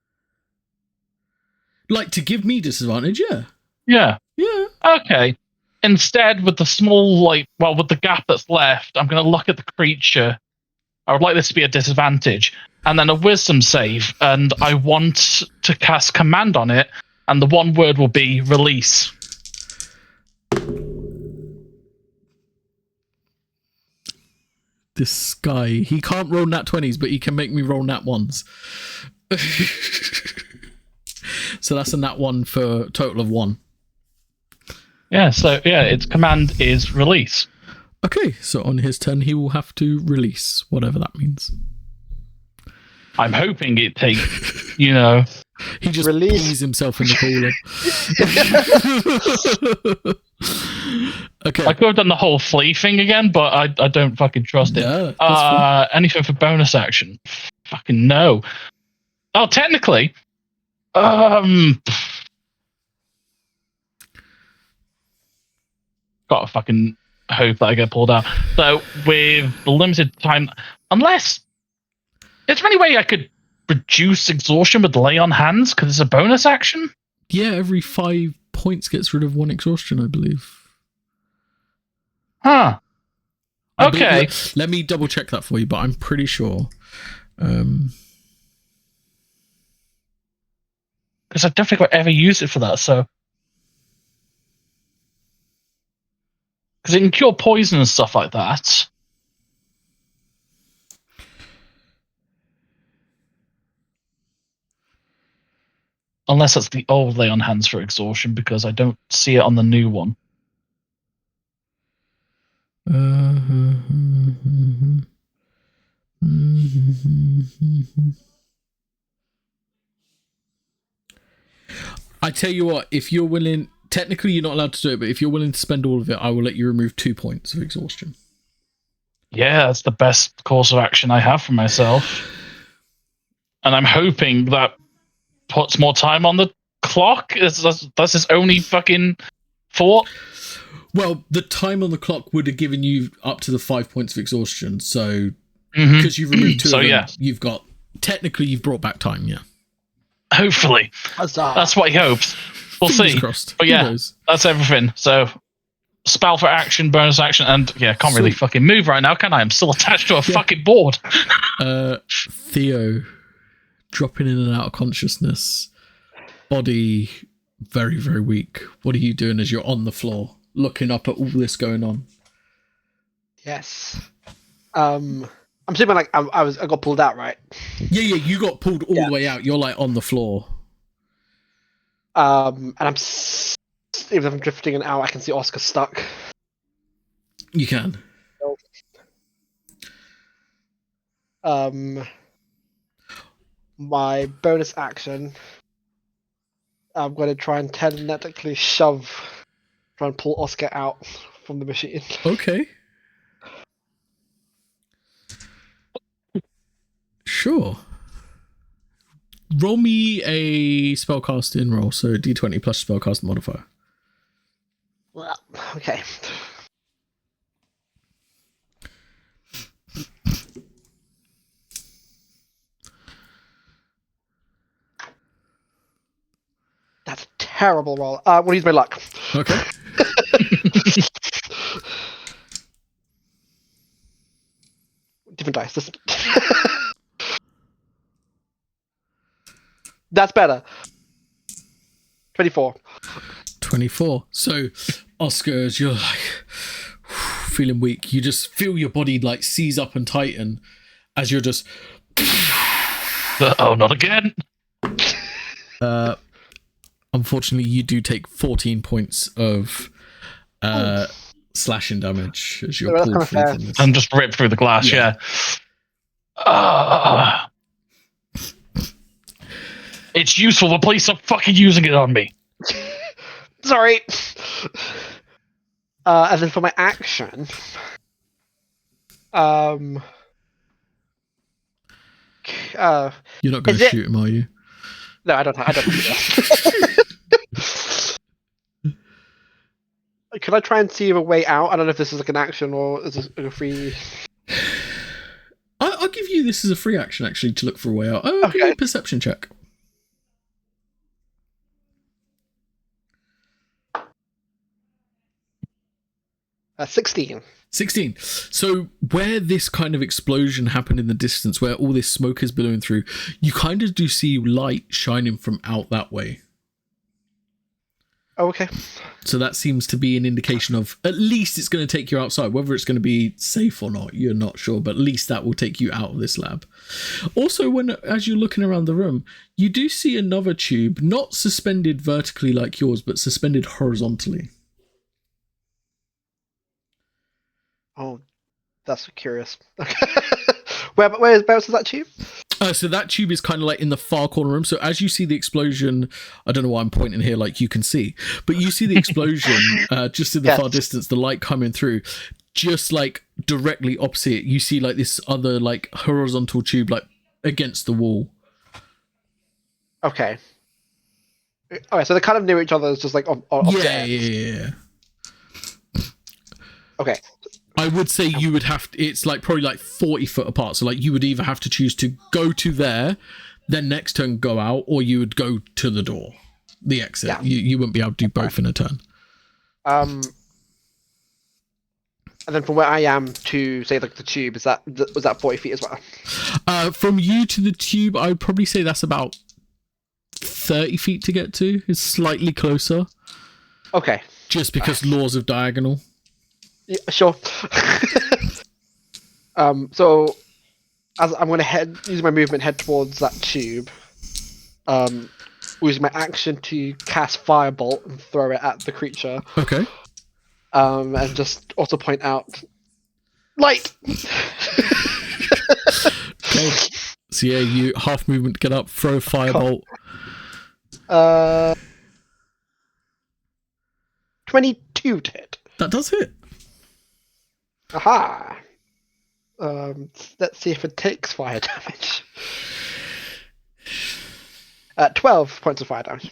Like to give me disadvantage, yeah. Yeah. Yeah. Okay. Instead, with the small, with the gap that's left, I'm going to look at the creature. I would like this to be a disadvantage. And then a wisdom save. And I want to cast command on it. And the one word will be release. This guy, he can't roll nat 20s, but he can make me roll nat 1s. So that's a nat 1 for a total of 1. Yeah, so its command is release. Okay, so on his turn, he will have to release, whatever that means. I'm hoping it takes, He just pees himself in the cooler. Okay. I could have done the whole flea thing again, but I don't fucking trust it. Yeah, that's fine. Anything for bonus action? Fucking no. Oh, technically, gotta fucking hope that I get pulled out. So with the limited time, unless is there any way I could reduce exhaustion with lay on hands because it's a bonus action? Yeah, every 5 points gets rid of 1 exhaustion, I believe. Huh. Okay. Let me double check that for you, but I'm pretty sure. Because I don't think I've ever used it for that, so. Because it can cure poison and stuff like that. Unless that's the old lay on hands for exhaustion, because I don't see it on the new one. I tell you what, if you're willing, technically you're not allowed to do it, but if you're willing to spend all of it, I will let you remove 2 points of exhaustion. Yeah, that's the best course of action I have for myself. And I'm hoping that puts more time on the clock. That's his only fucking thought. Well, the time on the clock would have given you up to the 5 points of exhaustion. So, because you've removed 2 of them, you've got, technically you've brought back time, yeah. Hopefully. That's what he hopes. We'll Fingers see. Crossed. But yeah, that's everything. So, spell for action, bonus action, and can't really fucking move right now, can I? I'm still attached to a fucking board. Theo, dropping in and out of consciousness, body very, very weak. What are you doing as you're on the floor, looking up at all this going on? Yes. I'm I'm assuming like I got pulled out, right? Yeah, you got pulled all the way out. You're like on the floor. And even if I'm drifting an hour, I can see Oscar stuck. You can. My bonus action, I'm going to try and telekinetically try and pull Oscar out from the machine. Okay. Sure. Roll me a spellcasting roll, so d20 plus spellcast modifier. Well, okay. That's a terrible roll. I'm going to use my luck. Okay. Different dice. That's better. 24. 24. So, Oscar, as you're like feeling weak, you just feel your body like seize up and tighten as you're just. Oh, not again. Unfortunately, you do take 14 points of slashing damage as you're pulled free from this. And just rip through the glass, yeah. It's useful, but please stop fucking using it on me. Sorry. And then for my action, You're not going to shoot him, are you? No, I don't. Do that. Could I try and see a way out? I don't know if this is like an action or is this a free. I'll give you this as a free action, actually, to look for a way out. Give me a perception check. 16. 16. So where this kind of explosion happened in the distance, where all this smoke is billowing through, you kind of do see light shining from out that way. Oh, okay. So that seems to be an indication of at least it's going to take you outside. Whether it's going to be safe or not, you're not sure, but at least that will take you out of this lab. Also, as you're looking around the room, you do see another tube, not suspended vertically like yours, but suspended horizontally. Oh, that's curious. Where's that tube? So that tube is kind of like in the far corner room. So as you see the explosion, I don't know why I'm pointing here like you can see, but you see the explosion just in the far distance, the light coming through, just like directly opposite. You see like this other like horizontal tube like against the wall. Okay. Okay, so they're kind of near each other. It's just like on Yeah. Okay. I would say you would have to, it's like probably like 40 foot apart. So like you would either have to choose to go to there, then next turn go out, or you would go to the door, the exit. Yeah. You wouldn't be able to do both in a turn. And then from where I am to say like the tube, was that 40 feet as well? From you to the tube, I would probably say that's about 30 feet to get to. It's slightly closer. Okay. Just because laws of diagonal. Yeah, sure. So as I'm going to use my movement, head towards that tube. Using my action to cast Firebolt and throw it at the creature. Okay. And just also point out light. Okay. So yeah, you half movement, get up, throw Firebolt. 22 to hit. That does hit. Aha! Let's see if it takes fire damage. 12 points of fire damage.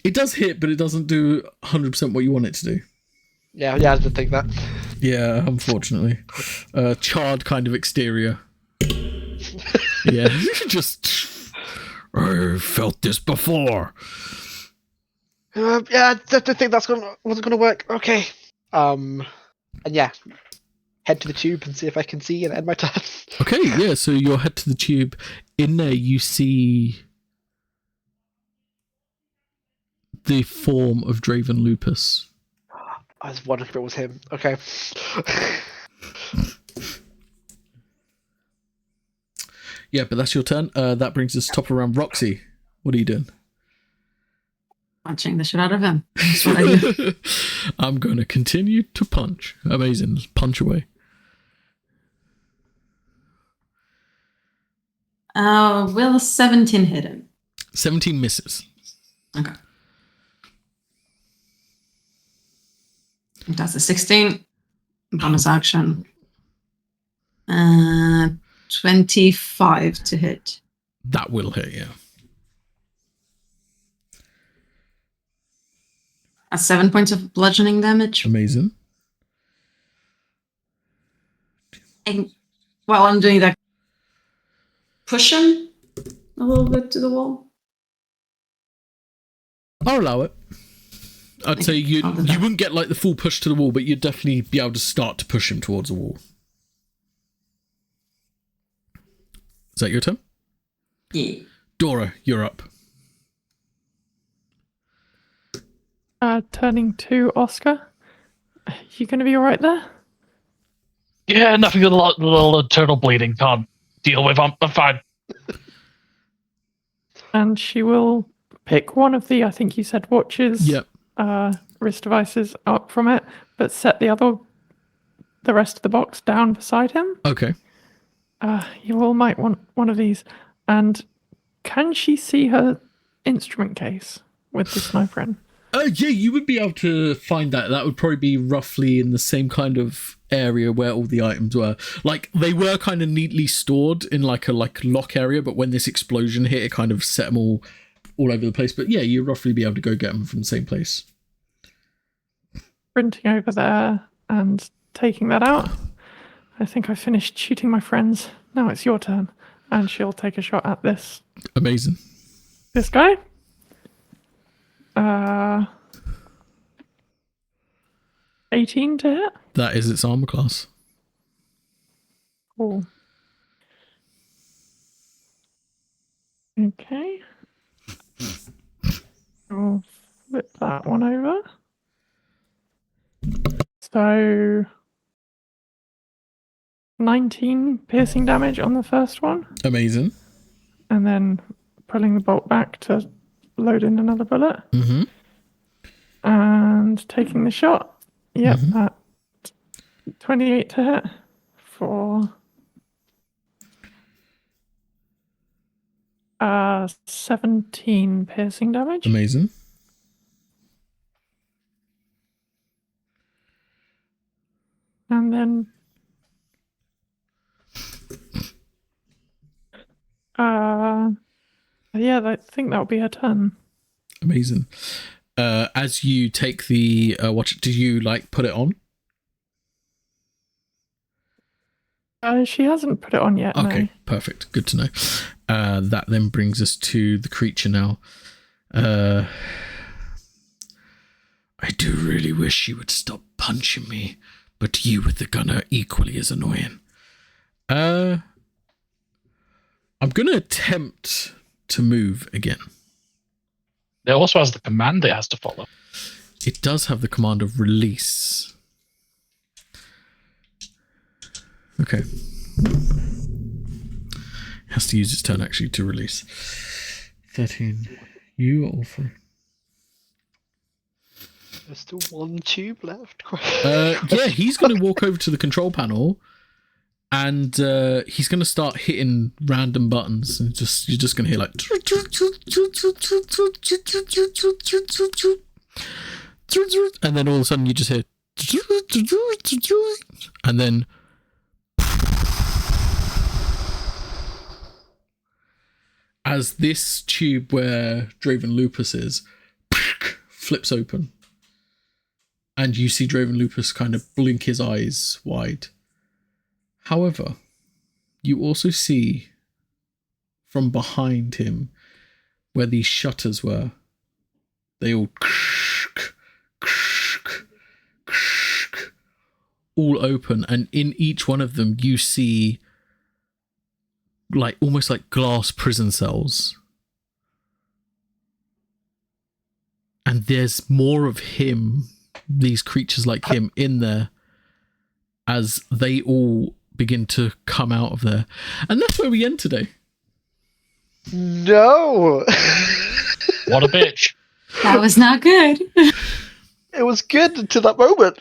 It does hit, but it doesn't do 100% what you want it to do. Yeah, I did think that. Yeah, unfortunately. Charred kind of exterior. Yeah, just... I felt this before. Yeah, I don't think wasn't gonna work. Okay. And yeah. Head to the tube and see if I can see and end my turn. Okay, yeah, so you'll head to the tube. In there you see the form of Draven Lupus. I was wondering if it was him. Okay. Yeah, but that's your turn. That brings us top around Roxy. What are you doing? Punching the shit out of him. That's what I do. I'm going to continue to punch. Amazing. Punch away. Will 17 hit him? 17 misses. Okay. That's a 16. Bonus action. 25 to hit. That will hit, yeah. 7 points of bludgeoning damage. Amazing. And while I'm doing that, push him a little bit to the wall. I'll allow it. I'd say you I'll do that. wouldn't get like the full push to the wall, but you'd definitely be able to start to push him towards the wall. Is that your turn? Yeah. Dora, you're up. Turning to Oscar. You going to be all right there? Yeah, nothing a little internal bleeding can't deal with. I'm fine. And she will pick one of the, I think you said, watches, Yep. wrist devices up from it, but set the rest of the box down beside him. Okay. You all might want one of these. And can she see her instrument case with the sniper in? Yeah, you would be able to find that. That would probably be roughly in the same kind of area where all the items were. Like, they were kind of neatly stored in like a lock area, but when this explosion hit, it kind of set them all over the place. But yeah, you'd roughly be able to go get them from the same place. Sprinting over there and taking that out. I think I finished shooting my friends. Now it's your turn. And she'll take a shot at this Amazing. guy. 18 to hit. That is its armor class. Cool. Okay. I'll flip that one over. So 19 piercing damage on the first one, Amazing. and then pulling the bolt back to load in another bullet, Mm-hmm. and taking the shot. Yep, Mhm. that 28 to hit for 17 piercing damage. Amazing. And then yeah, I think that'll be her turn. Amazing. As you take the watch, do you like put it on? She hasn't put it on yet. Okay, No. perfect. Good to know. That then brings us to the creature now. I do really wish you would stop punching me, but you with the gun are equally as annoying. I'm going to attempt to move again. It also has the command it has to follow. It does have the command of release. Okay. It has to use its turn actually to release. 13. You are awful. There's still one tube left. Yeah, he's going to walk over to the control panel and he's going to start hitting random buttons. And you're just going to hear like... And then all of a sudden you just hear... And then... As this tube where Draven Lupus is flips open, and you see Draven Lupus kind of blink his eyes wide. However, you also see from behind him where these shutters were, they all open, and in each one of them you see like almost like glass prison cells. And there's more of him, these creatures like him in there, as they all begin to come out of there. And that's where we end today. No. What a bitch. That was not good. It was good until that moment.